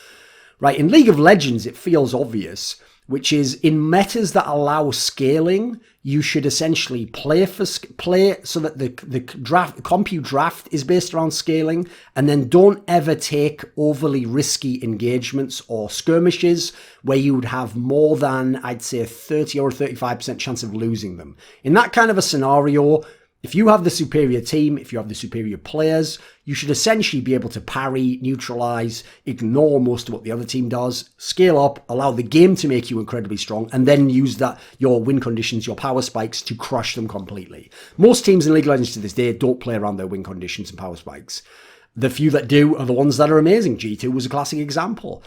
Right, in League of Legends, it feels obvious, which is in metas that allow scaling, you should essentially play so that the compu draft is based around scaling, and then don't ever take overly risky engagements or skirmishes where you would have more than, I'd say, a 30 or 35% chance of losing them. In that kind of a scenario, if you have the superior team, if you have the superior players, you should essentially be able to parry, neutralize, ignore most of what the other team does, scale up, allow the game to make you incredibly strong, and then use that, your win conditions, your power spikes to crush them completely. Most teams in League of Legends to this day don't play around their win conditions and power spikes. The few that do are the ones that are amazing. G2 was a classic example.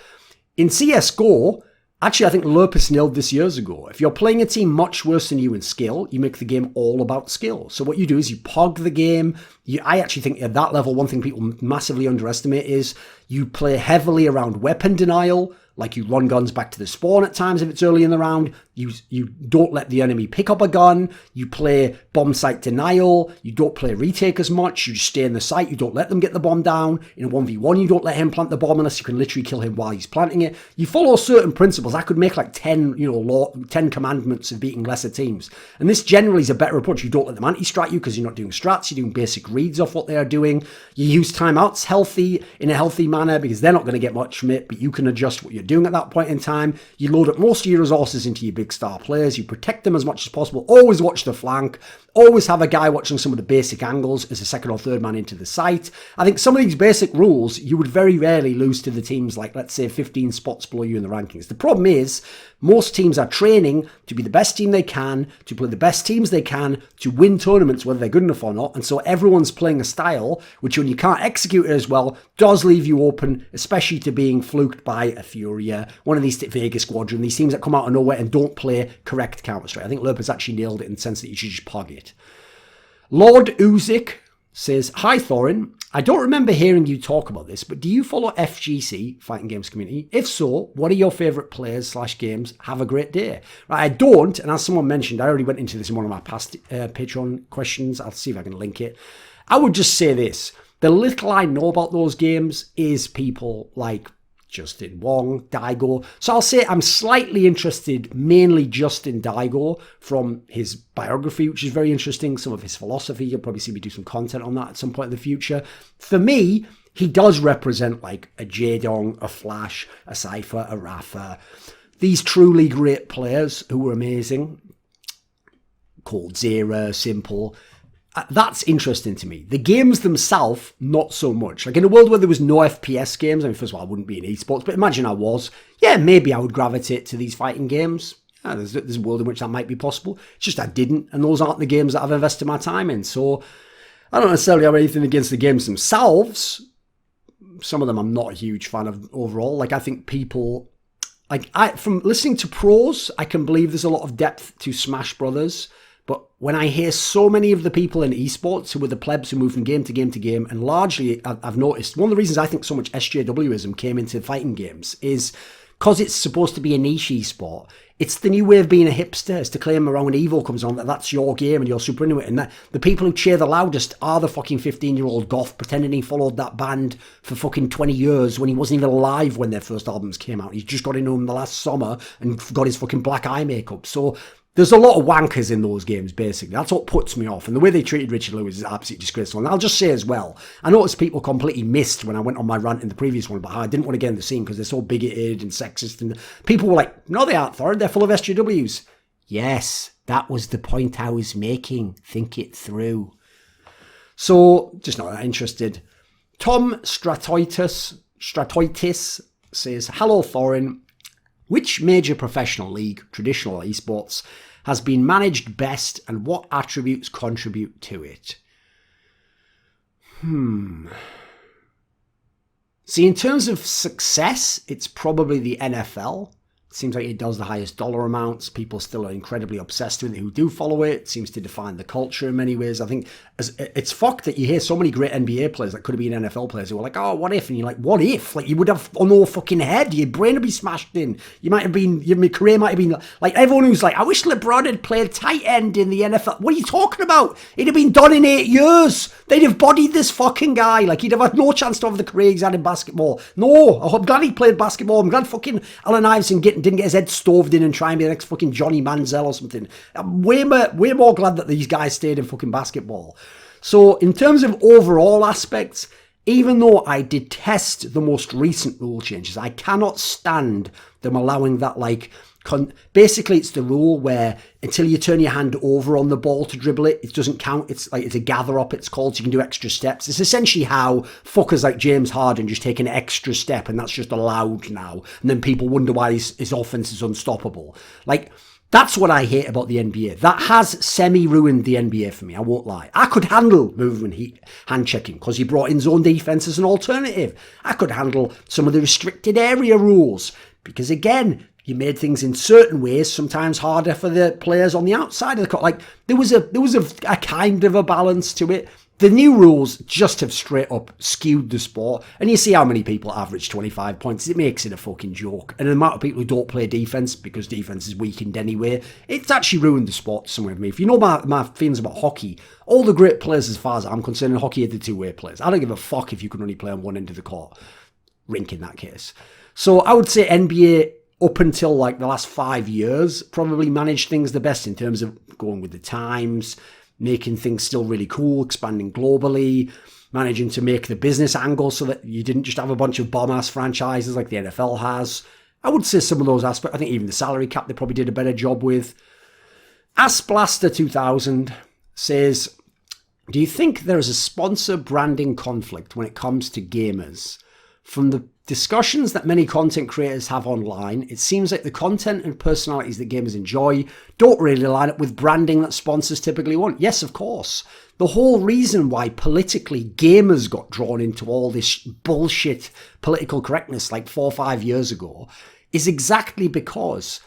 In CSGO, actually, I think Lurpus nailed this years ago. If you're playing a team much worse than you in skill, you make the game all about skill. So what you do is you pog the game. I actually think at that level, one thing people massively underestimate is you play heavily around weapon denial. Like you run guns back to the spawn at times if it's early in the round. You don't let the enemy pick up a gun. You play bomb site denial. You don't play retake as much. You just stay in the site. You don't let them get the bomb down. In a 1v1, you don't let him plant the bomb unless you can literally kill him while he's planting it. You follow certain principles. I could make like 10 commandments of beating lesser teams. And this generally is a better approach. You don't let them anti-strat you because you're not doing strats. You're doing basic reads of what they are doing. You use timeouts in a healthy manner because they're not going to get much from it, but you can adjust what you're doing at that point in time. You load up most of your resources into your big star players. You protect them as much as possible. Always watch the flank. Always have a guy watching some of the basic angles as a second or third man into the site. I think some of these basic rules, you would very rarely lose to the teams like, let's say, 15 spots below you in the rankings. The problem is, most teams are training to be the best team they can, to play the best teams they can, to win tournaments, whether they're good enough or not. And so everyone's playing a style, which when you can't execute it as well, does leave you open, especially to being fluked by a Furia, one of these Vegas Squadron, these teams that come out of nowhere and don't play correct Counter-Strike. I think Lurpus actually nailed it in the sense that you should just pog it. Lord Uzik says, hi Thorin, I don't remember hearing you talk about this, but do you follow FGC, Fighting Games Community? If so, what are your favourite players/games? Have a great day. Right, I don't, and as someone mentioned, I already went into this in one of my past Patreon questions. I'll see if I can link it. I would just say this. The little I know about those games is people like Justin Wong, Daigo. So I'll say I'm slightly interested, mainly just in Daigo from his biography, which is very interesting. Some of his philosophy, you'll probably see me do some content on that at some point in the future. For me, he does represent like a Jaedong, a Flash, a Cypher, a Rafa. These truly great players who were amazing, called Zera, Simple. That's interesting to me. The games themselves, not so much. Like in a world where there was no FPS games, I mean, first of all, I wouldn't be in esports, but imagine I was. Yeah, maybe I would gravitate to these fighting games. Yeah, there's a world in which that might be possible. It's just I didn't, and those aren't the games that I've invested my time in. So I don't necessarily have anything against the games themselves. Some of them I'm not a huge fan of overall. Like I think people, from listening to pros, I can believe there's a lot of depth to Smash Brothers. But when I hear so many of the people in esports who were the plebs who move from game to game to game, and largely I've noticed, one of the reasons I think so much SJWism came into fighting games is because it's supposed to be a niche esport. It's the new way of being a hipster, is to claim around when Evo comes on that that's your game and you're super into it. And that the people who cheer the loudest are the fucking 15-year-old goth pretending he followed that band for fucking 20 years when he wasn't even alive when their first albums came out. He just got into them the last summer and got his fucking black eye makeup. So there's a lot of wankers in those games, basically. That's what puts me off. And the way they treated Richard Lewis is absolutely disgraceful. And I'll just say as well, I noticed people completely missed when I went on my rant in the previous one about how I didn't want to get in the scene because they're so bigoted and sexist. And people were like, no, they aren't, Thorin. They're full of SJWs. Yes, that was the point I was making. Think it through. So, just not that interested. Tom Stratoitis says, hello, Thorin. Which major professional league, traditional esports, has been managed best and what attributes contribute to it? See, in terms of success, it's probably the NFL. It seems like it does the highest dollar amounts. People still are incredibly obsessed with it who do follow it. It seems to define the culture in many ways. I think it's fucked that you hear so many great NBA players that could have been NFL players who are like, oh, what if? And you're like, what if? Like, you would have no fucking head. Your brain would be smashed in. You might have been, your career might have been, like, everyone who's like, I wish LeBron had played tight end in the NFL. What are you talking about? It'd have been done in 8 years. They'd have bodied this fucking guy. Like, he'd have had no chance to have the career he's had in basketball. No, I'm glad he played basketball. I'm glad fucking Allen Iverson didn't get his head stoved in and try and be the next fucking Johnny Manziel or something. I'm way more glad that these guys stayed in fucking basketball. So in terms of overall aspects, even though I detest the most recent rule changes, I cannot stand them allowing that, like, basically it's the rule where until you turn your hand over on the ball to dribble it, it doesn't count. It's like, it's a gather up, it's called, so you can do extra steps. It's essentially how fuckers like James Harden just take an extra step and that's just allowed now. And then people wonder why his offense is unstoppable. Like, that's what I hate about the NBA. That has semi-ruined the NBA for me, I won't lie. I could handle movement hand checking because he brought in zone defense as an alternative. I could handle some of the restricted area rules because, again, you made things in certain ways sometimes harder for the players on the outside of the court. Like, there was a kind of a balance to it. The new rules just have straight up skewed the sport. And you see how many people average 25 points. It makes it a fucking joke. And the amount of people who don't play defense because defense is weakened anyway, it's actually ruined the sport somewhere with me. If you know my feelings about hockey, all the great players as far as I'm concerned in hockey are the two-way players. I don't give a fuck if you can only play on one end of the court. Rink in that case. So I would say NBA, up until like the last 5 years, probably managed things the best in terms of going with the times, making things still really cool, expanding globally, managing to make the business angle so that you didn't just have a bunch of bomb-ass franchises like the NFL has. I would say some of those aspects, I think even the salary cap they probably did a better job with. AskBlaster2000 says, do you think there is a sponsor branding conflict when it comes to gamers? From the discussions that many content creators have online, it seems like the content and personalities that gamers enjoy don't really line up with branding that sponsors typically want. Yes, of course. The whole reason why politically gamers got drawn into all this bullshit political correctness like 4 or 5 years ago is exactly because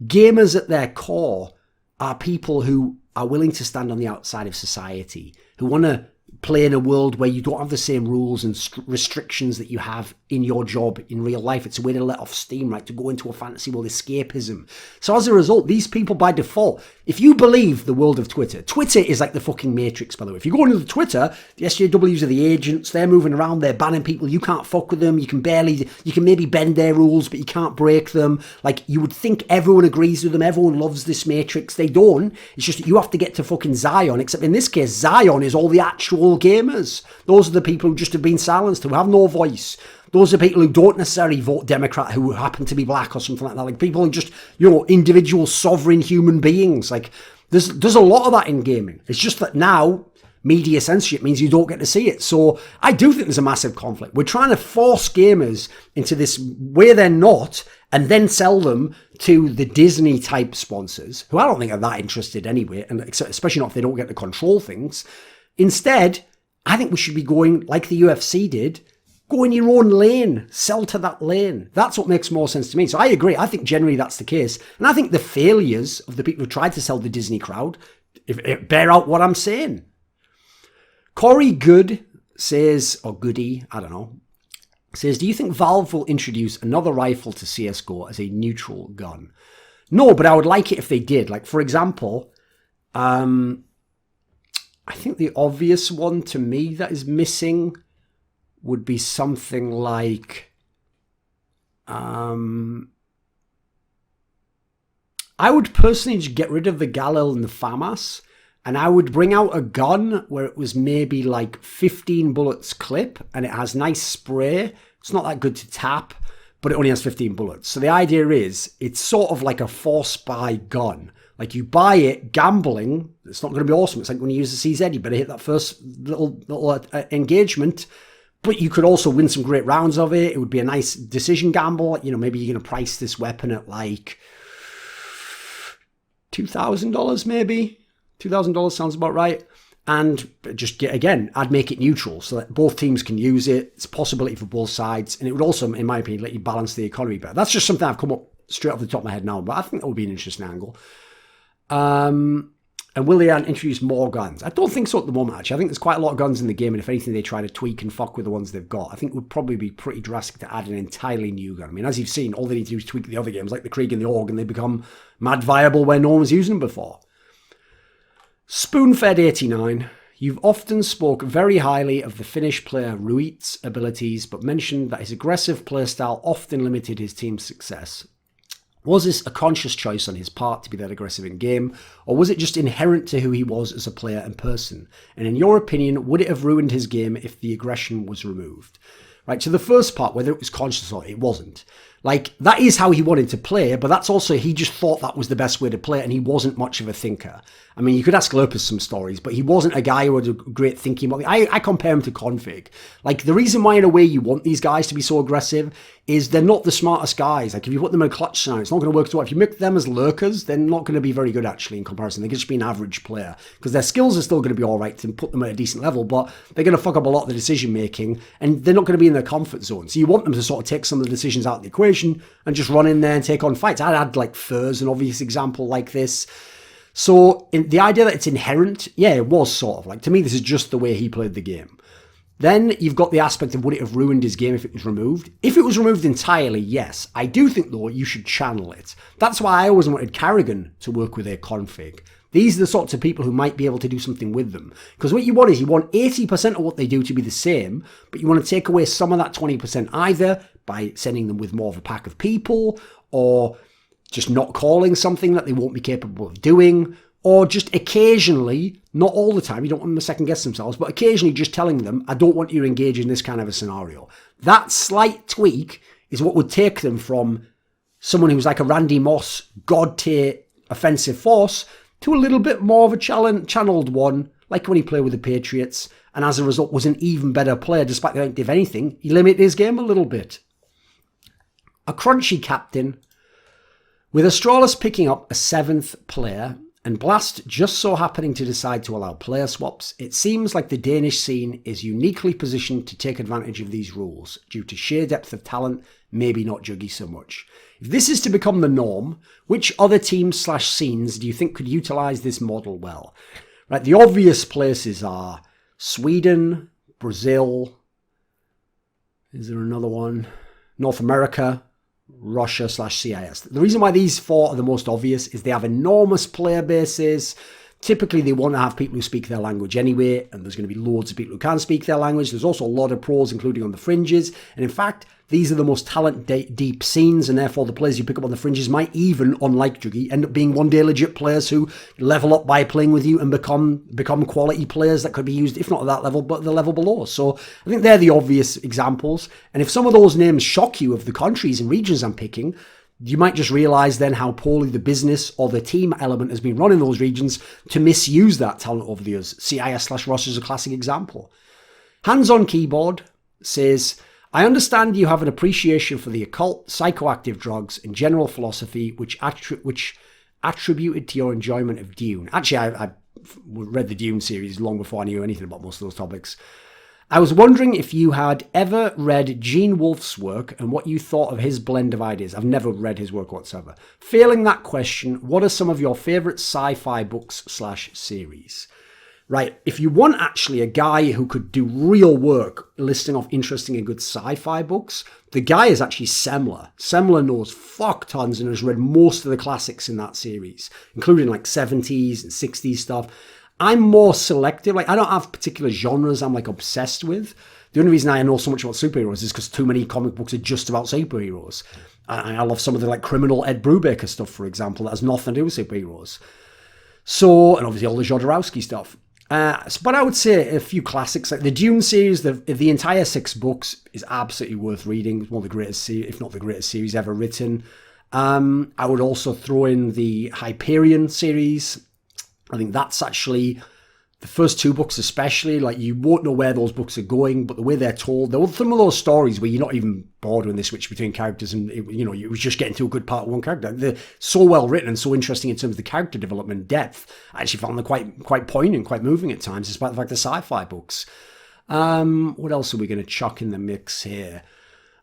gamers at their core are people who are willing to stand on the outside of society, who want to play in a world where you don't have the same rules and restrictions that you have in your job in real life. It's a way to let off steam, right? To go into a fantasy world, escapism. So as a result, these people by default, if you believe the world of Twitter, Twitter is like the fucking Matrix, by the way. If you go into the Twitter, the SJWs are the agents, they're moving around, they're banning people, you can't fuck with them, you can maybe bend their rules, but you can't break them. Like, you would think everyone agrees with them, everyone loves this Matrix. They don't. It's just that you have to get to fucking Zion, except in this case, Zion is all the actual gamers. Those are the people who just have been silenced, who have no voice. Those are people who don't necessarily vote Democrat, who happen to be black or something like that. Like, people who just, individual sovereign human beings. Like, there's a lot of that in gaming. It's just that now media censorship means you don't get to see it. So I do think there's a massive conflict. We're trying to force gamers into this where they're not, and then sell them to the Disney type sponsors, who I don't think are that interested anyway, and especially not if they don't get to control things. Instead, I think we should be going like the UFC did. Go in your own lane, sell to that lane. That's what makes more sense to me. So I agree. I think generally that's the case. And I think the failures of the people who tried to sell the Disney crowd bear out what I'm saying. Corey Good says, or Goody, I don't know, says, do you think Valve will introduce another rifle to CSGO as a neutral gun? No, but I would like it if they did. Like, for example, I think the obvious one to me that is missing would be something like, I would personally just get rid of the Galil and the FAMAS, and I would bring out a gun where it was maybe like 15 bullets clip, and it has nice spray. It's not that good to tap, but it only has 15 bullets. So the idea is, it's sort of like a force buy gun. Like, you buy it gambling, it's not going to be awesome. It's like when you use the CZ, you better hit that first little engagement. But you could also win some great rounds of it. It would be a nice decision gamble. Maybe you're going to price this weapon at like $2,000 maybe. $2,000 sounds about right. And just, again, I'd make it neutral so that both teams can use it. It's a possibility for both sides. And it would also, in my opinion, let you balance the economy better. That's just something I've come up straight off the top of my head now. But I think that would be an interesting angle. And will they introduce more guns? I don't think so at the moment, actually. I think there's quite a lot of guns in the game, and if anything, they try to tweak and fuck with the ones they've got. I think it would probably be pretty drastic to add an entirely new gun. I mean, as you've seen, all they need to do is tweak the other games, like the Krieg and the Org, and they become mad viable where no one was using them before. Spoonfed89. You've often spoke very highly of the Finnish player Ruit's abilities, but mentioned that his aggressive playstyle often limited his team's success. Was this a conscious choice on his part to be that aggressive in game, or was it just inherent to who he was as a player and person? And in your opinion, would it have ruined his game if the aggression was removed? Right, so the first part, whether it was conscious or it wasn't. Like, that is how he wanted to play, but that's also, he just thought that was the best way to play, and he wasn't much of a thinker. I mean, you could ask Lurpus some stories, but he wasn't a guy who had a great thinking. I compare him to Config. Like, the reason why, in a way, you want these guys to be so aggressive is they're not the smartest guys. Like, if you put them in a clutch scenario, it's not going to work so well. If you make them as lurkers, they're not going to be very good, actually, in comparison. They could just be an average player, because their skills are still going to be all right to put them at a decent level, but they're going to fuck up a lot of the decision-making, and they're not going to be in their comfort zone. So you want them to sort of take some of the decisions out of the equation and just run in there and take on fights. I'd add, like, Furs, an obvious example like this. So the idea that it's inherent, yeah, it was sort of. Like, to me, this is just the way he played the game. Then you've got the aspect of would it have ruined his game if it was removed? If it was removed entirely, yes. I do think, though, you should channel it. That's why I always wanted Carrigan to work with a config. These are the sorts of people who might be able to do something with them. Because what you want is you want 80% of what they do to be the same, but you want to take away some of that 20% either by sending them with more of a pack of people, or just not calling something that they won't be capable of doing, or just occasionally, not all the time, you don't want them to second guess themselves, but occasionally just telling them, I don't want you to engage in this kind of a scenario. That slight tweak is what would take them from someone who's like a Randy Moss, god tier offensive force, to a little bit more of a channeled one, like when he played with the Patriots, and as a result was an even better player, despite the fact, if anything, he limited his game a little bit. A crunchy captain. With Astralis picking up a 7th player, and Blast just so happening to decide to allow player swaps, it seems like the Danish scene is uniquely positioned to take advantage of these rules, due to sheer depth of talent, maybe not Juggy so much. If this is to become the norm, which other teams/scenes do you think could utilise this model well? Right, the obvious places are Sweden, Brazil, Is there another one? North America, Russia/CIS. The reason why these four are the most obvious is they have enormous player bases. Typically, they want to have people who speak their language anyway, and there's going to be loads of people who can speak their language. There's also a lot of pros, including on the fringes. And in fact, these are the most talent-deep scenes, and therefore the players you pick up on the fringes might even, unlike Druggy, end up being one-day legit players who level up by playing with you and become quality players that could be used, if not at that level, but the level below. So I think they're the obvious examples. And if some of those names shock you of the countries and regions I'm picking, you might just realize then how poorly the business or the team element has been run in those regions to misuse that talent over the years. CIS/Russia is a classic example. Hands on Keyboard says, I understand you have an appreciation for the occult, psychoactive drugs, and general philosophy, which attributed to your enjoyment of Dune. Actually, I read the Dune series long before I knew anything about most of those topics. I was wondering if you had ever read Gene Wolfe's work and what you thought of his blend of ideas. I've never read his work whatsoever. Failing that question, what are some of your favourite sci-fi books/series? Right, if you want actually a guy who could do real work listing off interesting and good sci-fi books, the guy is actually Semler. Semler knows fuck tons and has read most of the classics in that series, including like 70s and 60s stuff. I'm more selective. Like, I don't have particular genres I'm like obsessed with. The only reason I know so much about superheroes is because too many comic books are just about superheroes. I love some of the like criminal Ed Brubaker stuff, for example, that has nothing to do with superheroes. So, and obviously all the Jodorowsky stuff. But I would say a few classics, like the Dune series, the entire 6 books is absolutely worth reading. It's one of the greatest, if not the greatest series ever written. I would also throw in the Hyperion series. I think that's actually, the first 2 books especially, like you won't know where those books are going, but the way they're told, there were some of those stories where you're not even bored when they switch between characters and, you was just getting to a good part of one character. They're so well written and so interesting in terms of the character development and depth. I actually found them quite poignant, quite moving at times, despite the fact they're sci-fi books. What else are we going to chuck in the mix here?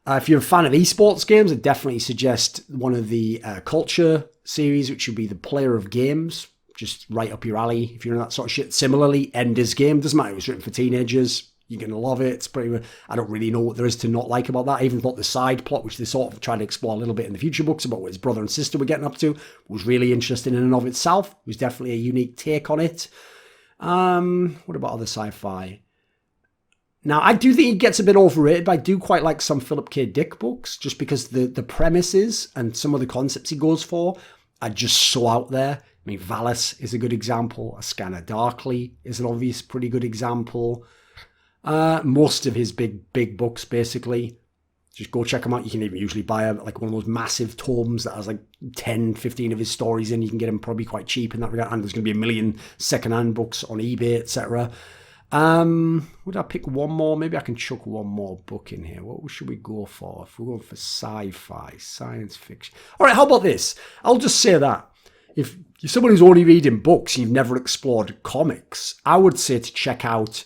If you're a fan of esports games, I definitely suggest one of the Culture series, which would be the Player of Games. Just right up your alley if you're in that sort of shit. Similarly, Ender's Game, doesn't matter, it was written for teenagers. You're going to love it. It's pretty. I don't really know what there is to not like about that. I even thought the side plot, which they sort of tried to explore a little bit in the future books about what his brother and sister were getting up to, was really interesting in and of itself. It was definitely a unique take on it. What about other sci-fi? Now, I do think he gets a bit overrated, but I do quite like some Philip K. Dick books, just because the premises and some of the concepts he goes for are just so out there. I mean, Valis is a good example. A Scanner Darkly is an obvious pretty good example. Most of his big books, basically. Just go check them out. You can even usually buy like one of those massive tomes that has like 10, 15 of his stories in. You can get them probably quite cheap in that regard. And there's going to be a million secondhand books on eBay, etc. Would I pick one more? Maybe I can chuck one more book in here. What should we go for? If we're going for sci-fi, science fiction. All right, how about this? I'll just say that. If you're someone who's only reading books and you've never explored comics, I would say to check out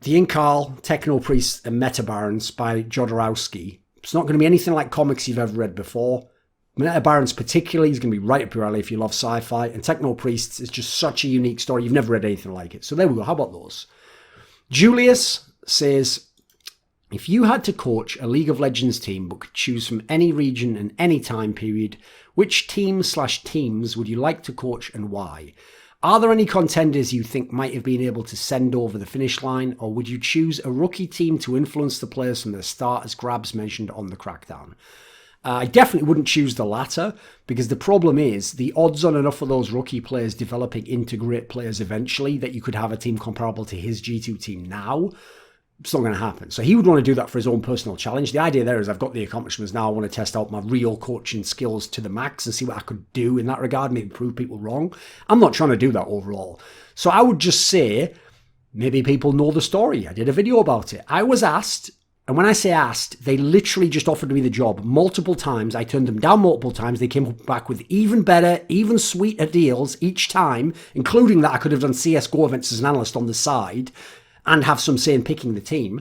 The Incarl, Techno Priests, and Meta Barons by Jodorowsky. It's not going to be anything like comics you've ever read before. Meta Barons particularly is going to be right up your alley if you love sci-fi. And Techno Priests is just such a unique story. You've never read anything like it. So there we go. How about those? Julius says, if you had to coach a League of Legends team but could choose from any region and any time period, which team/teams would you like to coach and why? Are there any contenders you think might have been able to send over the finish line, or would you choose a rookie team to influence the players from the start, as Grabs mentioned on the Crackdown? I definitely wouldn't choose the latter, because the problem is the odds on enough of those rookie players developing into great players eventually that you could have a team comparable to his G2 team now, it's not going to happen. So he would want to do that for his own personal challenge. The idea there is I've got the accomplishments now. I want to test out my real coaching skills to the max and see what I could do in that regard, maybe prove people wrong. I'm not trying to do that overall. So I would just say, maybe people know the story. I did a video about it. I was asked, and when I say asked, they literally just offered me the job multiple times. I turned them down multiple times. They came back with even better, even sweeter deals each time, including that I could have done CSGO events as an analyst on the side and have some say in picking the team.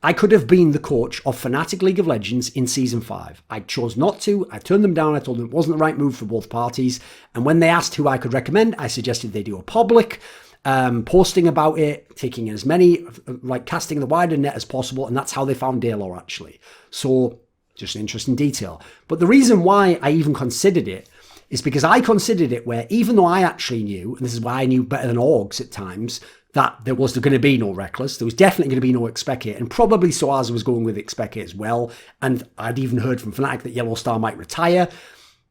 I could have been the coach of Fnatic League of Legends in Season 5. I chose not to. I turned them down. I told them it wasn't the right move for both parties. And when they asked who I could recommend, I suggested they do a public. posting about it, taking as many, like casting the wider net as possible, and that's how they found Daylor, actually. So, just an interesting detail. But the reason why I even considered it is because I considered it where, even though I actually knew, and this is why I knew better than orgs at times, that there was going to be no Reckless, there was definitely going to be no Expecate, and probably Soaz was going with Expecate as well, and I'd even heard from Fnatic that Yellow Star might retire.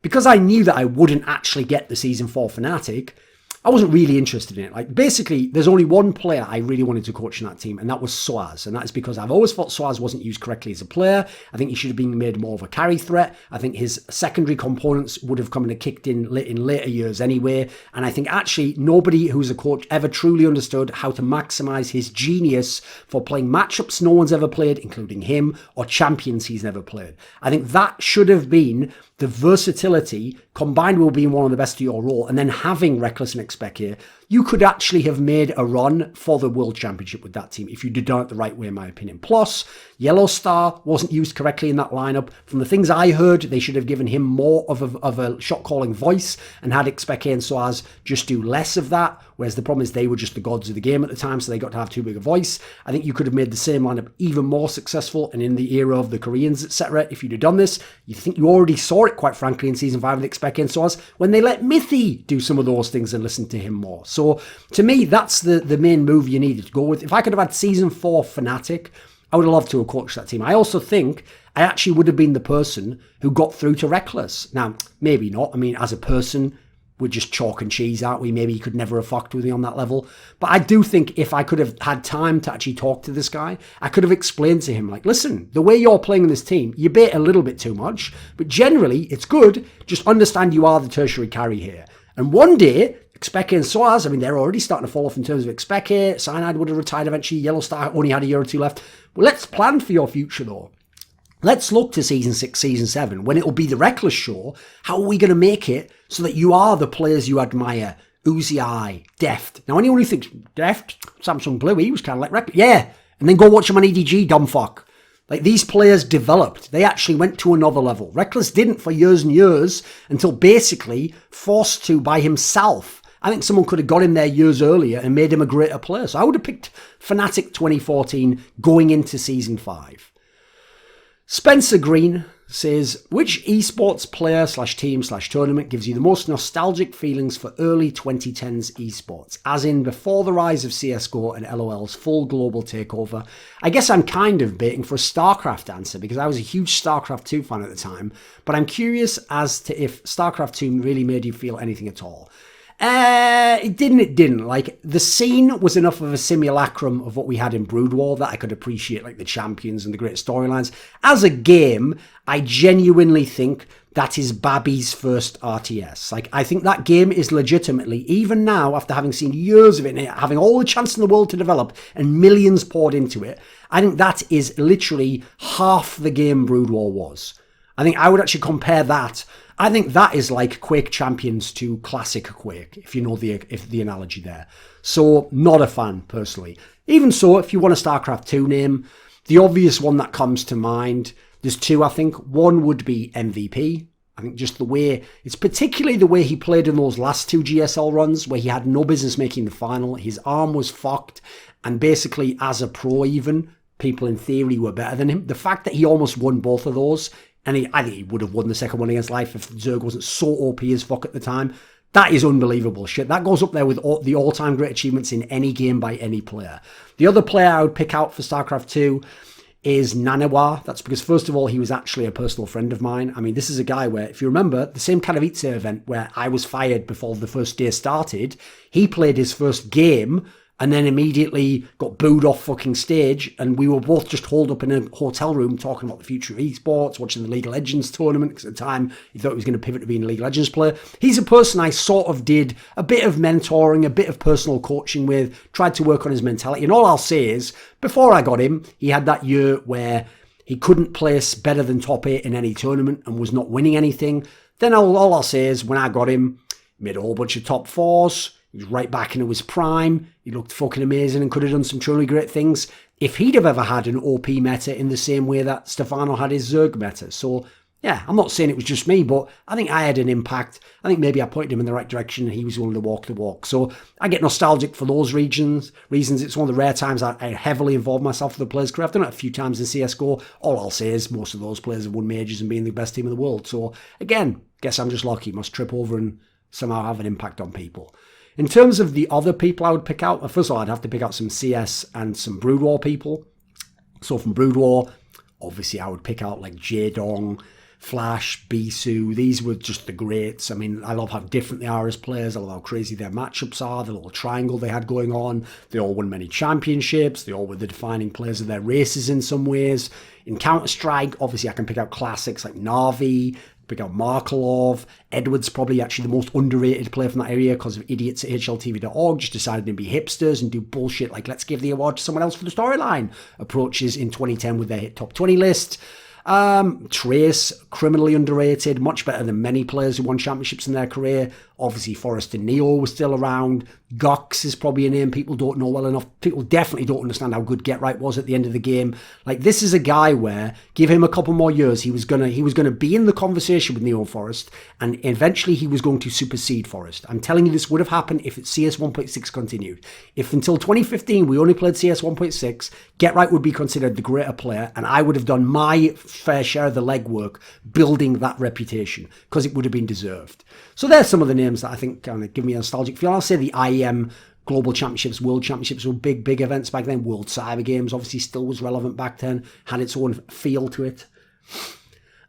Because I knew that I wouldn't actually get the Season 4 Fnatic, I wasn't really interested in it. Like, basically, there's only one player I really wanted to coach in that team, and that was Soaz. And that is because I've always thought Soaz wasn't used correctly as a player. I think he should have been made more of a carry threat. I think his secondary components would have come and kicked in later years anyway. And I think actually nobody who's a coach ever truly understood how to maximize his genius for playing matchups no one's ever played, including him, or champions he's never played. I think that should have been the versatility combined with being one of the best of your role, and then having Reckless and Expect here, you could actually have made a run for the World Championship with that team if you'd done it the right way, in my opinion. Plus, Yellow Star wasn't used correctly in that lineup. From the things I heard, they should have given him more of a shot-calling voice and had Expect and Soaz just do less of that, whereas the problem is they were just the gods of the game at the time, so they got to have too big a voice. I think you could have made the same lineup even more successful, and in the era of the Koreans, etc., if you'd have done this, you think you already saw it, quite frankly, in Season 5 with Expect and Soaz, when they let Mithy do some of those things and listen to him more. So, to me, that's the main move you needed to go with. If I could have had Season 4 Fnatic, I would have loved to have coached that team. I also think I actually would have been the person who got through to Reckless. Now, maybe not. I mean, as a person, we're just chalk and cheese, aren't we? Maybe he could never have fucked with me on that level. But I do think if I could have had time to actually talk to this guy, I could have explained to him, like, listen, the way you're playing in this team, you bait a little bit too much, but generally, it's good. Just understand you are the tertiary carry here. And one day, Expect and Soaz, I mean, they're already starting to fall off in terms of Expect. Cyanide would have retired eventually. Yellow Star only had a year or two left. Well, let's plan for your future, though. Let's look to Season 6, Season 7, when it'll be the Reckless show. How are we going to make it so that you are the players you admire? Uzi Eye, Deft. Now, anyone who thinks, Deft, Samsung Blue, he was kind of like Reckless. Yeah, and then go watch him on EDG, dumb fuck. Like, these players developed. They actually went to another level. Reckless didn't for years and years until basically forced to by himself. I think someone could have got him there years earlier and made him a greater player. So I would have picked Fnatic 2014 going into Season 5. Spencer Green says, which esports player / team / tournament gives you the most nostalgic feelings for early 2010s esports? As in before the rise of CSGO and LOL's full global takeover. I guess I'm kind of baiting for a StarCraft answer because I was a huge StarCraft 2 fan at the time. But I'm curious as to if StarCraft 2 really made you feel anything at all. It didn't. Like, the scene was enough of a simulacrum of what we had in Brood War that I could appreciate, like, the champions and the great storylines. As a game, I genuinely think that is Babby's first RTS. Like, I think that game is legitimately, even now, after having seen years of it, and having all the chance in the world to develop and millions poured into it, I think that is literally half the game Brood War was. I think I would actually compare that. I think that is like Quake Champions to classic Quake, if you know the analogy there. So, not a fan, personally. Even so, if you want a StarCraft 2 name, the obvious one that comes to mind, there's two, I think. One would be MVP. I think just the way, it's particularly the way he played in those last two GSL runs, where he had no business making the final. His arm was fucked, and basically, as a pro even, people in theory were better than him. The fact that he almost won both of those, and I think he would have won the second one against Life if Zerg wasn't so OP as fuck at the time. That is unbelievable shit. That goes up there with the all-time great achievements in any game by any player. The other player I would pick out for StarCraft 2 is Nanawar. That's because, first of all, he was actually a personal friend of mine. I mean, this is a guy where, if you remember, the same Katowice event where I was fired before the first day started, he played his first game and then immediately got booed off fucking stage, and we were both just holed up in a hotel room talking about the future of esports, watching the League of Legends tournament, because at the time he thought he was going to pivot to being a League of Legends player. He's a person I sort of did a bit of mentoring, a bit of personal coaching with, tried to work on his mentality, and all I'll say is, before I got him, he had that year where he couldn't place better than top 8 in any tournament and was not winning anything. Then all I'll say is, when I got him, he made a whole bunch of top 4s, he was right back into his prime. He looked fucking amazing and could have done some truly great things if he'd have ever had an OP meta in the same way that Stefano had his Zerg meta. So, Yeah, I'm not saying it was just me, but I think I had an impact. I think maybe I pointed him in the right direction and he was willing to walk the walk. So I get nostalgic for those reasons. It's one of the rare times I heavily involve myself with the players' career. I've done it a few times in CSGO. All I'll say is most of those players have won majors and been the best team in the world. So again, guess I'm just lucky. Must trip over and somehow have an impact on people. In terms of the other people I would pick out, first of all, I'd have to pick out some CS and some Brood War people. So from Brood War, obviously I would pick out like JDong, Flash, Bisu. These were just the greats. I mean, I love how different they are as players. I love how crazy their matchups are, the little triangle they had going on. They all won many championships. They all were the defining players of their races in some ways. In Counter-Strike, obviously I can pick out classics like Na'Vi, pick out Markelov. Edward's probably actually the most underrated player from that area because of idiots at HLTV.org just decided to be hipsters and do bullshit like let's give the award to someone else for the storyline approaches in 2010 with their hit top 20 list. Trace, criminally underrated, much better than many players who won championships in their career. Obviously, Forrest and Neo were still around. Gox is probably a name people don't know well enough. People definitely don't understand how good Get Right was at the end of the game. Like, this is a guy where, give him a couple more years, he was gonna be in the conversation with Neo and Forrest, and eventually he was going to supersede Forrest. I'm telling you, this would have happened if CS 1.6 continued. If until 2015 we only played CS 1.6, Get Right would be considered the greater player, and I would have done my fair share of the legwork building that reputation, because it would have been deserved. So there's some of the names that I think kind of give me a nostalgic feel. I'll say the IEM Global Championships, World Championships were big events back then. World Cyber Games obviously still was relevant back then, had its own feel to it.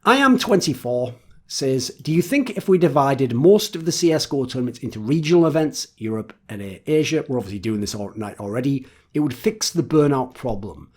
I Am 24 says, do you think if we divided most of the CSGO tournaments into regional events, Europe and Asia, we're obviously doing this all night already, it would fix the burnout problem?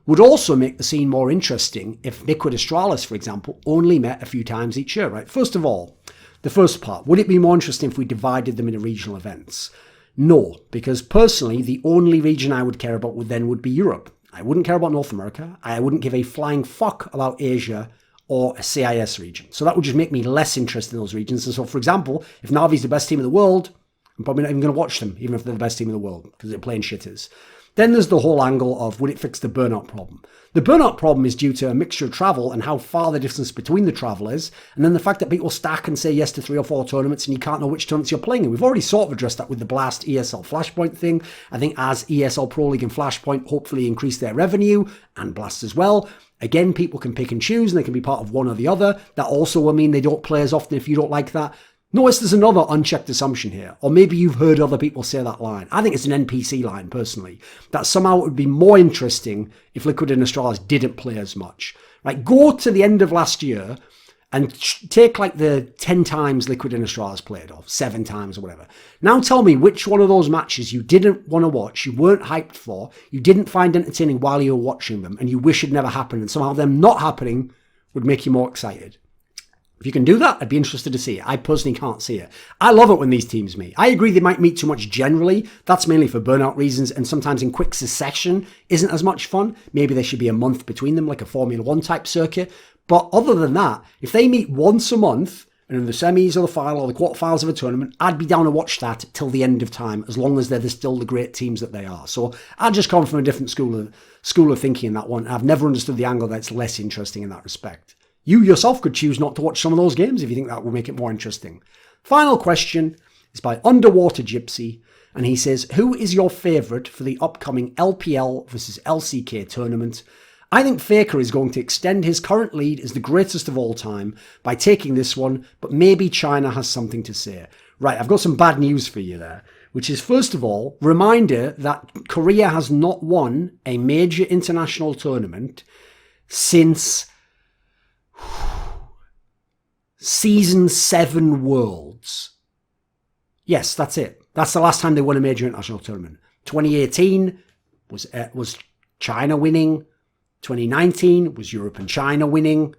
Would also make the scene more interesting if Liquid Astralis, for example, only met a few times each year, right? First of all, the first part, would it be more interesting if we divided them into regional events? No, because personally, the only region I would care about would be Europe. I wouldn't care about North America. I wouldn't give a flying fuck about Asia or a CIS region. So that would just make me less interested in those regions. And so, for example, if Navi's the best team in the world, I'm probably not even going to watch them, even if they're the best team in the world, because they're playing shitters. Then there's the whole angle of, would it fix the burnout problem? The burnout problem is due to a mixture of travel and how far the distance between the travel is, and then the fact that people stack and say yes to 3 or 4 tournaments and you can't know which tournaments you're playing in. We've already sort of addressed that with the Blast ESL Flashpoint thing. I think as ESL Pro League and Flashpoint hopefully increase their revenue, and Blast as well, again, people can pick and choose and they can be part of one or the other. That also will mean they don't play as often if you don't like that. Notice there's another unchecked assumption here, or maybe you've heard other people say that line. I think it's an NPC line, personally, that somehow it would be more interesting if Liquid and Astralis didn't play as much. Right? Go to the end of last year and take like the 10 times Liquid and Astralis played, or 7 times or whatever. Now tell me which one of those matches you didn't want to watch, you weren't hyped for, you didn't find entertaining while you were watching them, and you wish it never happened, and somehow them not happening would make you more excited. If you can do that, I'd be interested to see it. I personally can't see it. I love it when these teams meet. I agree they might meet too much generally. That's mainly for burnout reasons, and sometimes in quick succession isn't as much fun. Maybe there should be a month between them, like a Formula 1 type circuit. But other than that, if they meet once a month, and in the semis or the final or the quarterfinals of a tournament, I'd be down to watch that till the end of time, as long as they're still the great teams that they are. So I just come from a different school of thinking in that one. I've never understood the angle that's less interesting in that respect. You yourself could choose not to watch some of those games if you think that will make it more interesting. Final question is by Underwater Gypsy, and he says, who is your favourite for the upcoming LPL versus LCK tournament? I think Faker is going to extend his current lead as the greatest of all time by taking this one, but maybe China has something to say. Right, I've got some bad news for you there, which is, first of all, reminder that Korea has not won a major international tournament since Season 7 Worlds. Yes, that's it. That's the last time they won a major international tournament. 2018 was China winning. 2019 was Europe and China winning.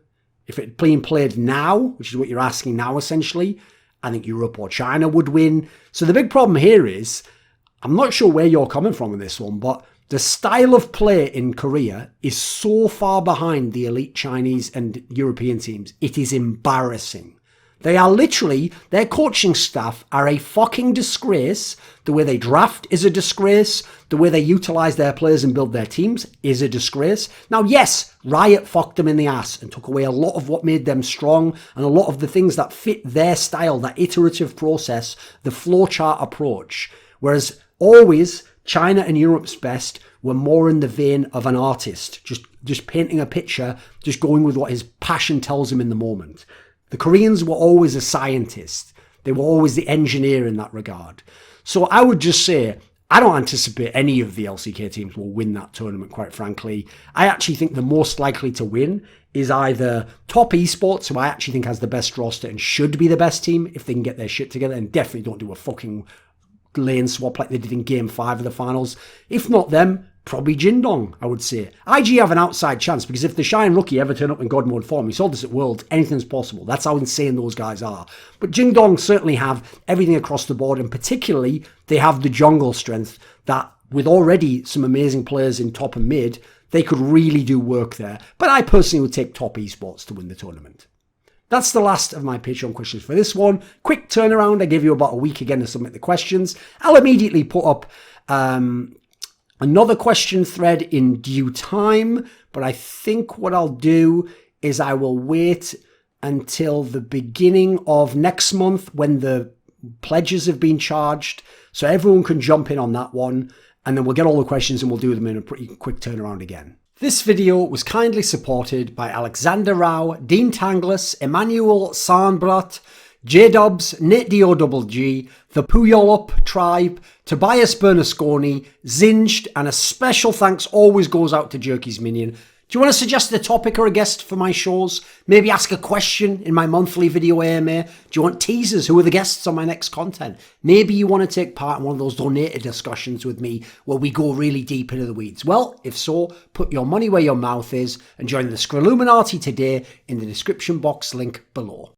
If it had been played now, which is what you're asking now essentially, I think Europe or China would win. So the big problem here is, I'm not sure where you're coming from in this one, but the style of play in Korea is so far behind the elite Chinese and European teams. It is embarrassing. They are literally, their coaching staff are a fucking disgrace. The way they draft is a disgrace. The way they utilize their players and build their teams is a disgrace. Now, yes, Riot fucked them in the ass and took away a lot of what made them strong and a lot of the things that fit their style, that iterative process, the flowchart approach. Whereas always, China and Europe's best were more in the vein of an artist, just painting a picture, just going with what his passion tells him in the moment. The Koreans were always a scientist. They were always the engineer in that regard. So I would just say, I don't anticipate any of the LCK teams will win that tournament, quite frankly. I actually think the most likely to win is either Top Esports, who I actually think has the best roster and should be the best team if they can get their shit together, and definitely don't do a fucking lane swap like they did in Game 5 of the finals. If not them, probably Jingdong, I would say. IG have an outside chance because if the Shine Rookie ever turn up in God Mode form, we saw this at Worlds, anything's possible. That's how insane those guys are. But Jingdong certainly have everything across the board, and particularly they have the jungle strength that, with already some amazing players in top and mid, they could really do work there. But I personally would take Top Esports to win the tournament. That's the last of my Patreon questions for this one. Quick turnaround. I gave you about a week again to submit the questions. I'll immediately put up another question thread in due time, but I think what I'll do is I will wait until the beginning of next month when the pledges have been charged, so everyone can jump in on that one, and then we'll get all the questions and we'll do them in a pretty quick turnaround again. This video was kindly supported by Alexander Rao, Dean Tanglis, Emanuel Särnbratt, JDubs, NateDOhDoubleG, the Puyallup Tribe, Tobias Bernasconi, Xinged, and a special thanks always goes out to Jerky's Minion. Do you want to suggest a topic or a guest for my shows? Maybe ask a question in my monthly video AMA? Do you want teasers? Who are the guests on my next content? Maybe you want to take part in one of those donated discussions with me where we go really deep into the weeds. Well, if so, put your money where your mouth is and join the Scrilluminati today in the description box link below.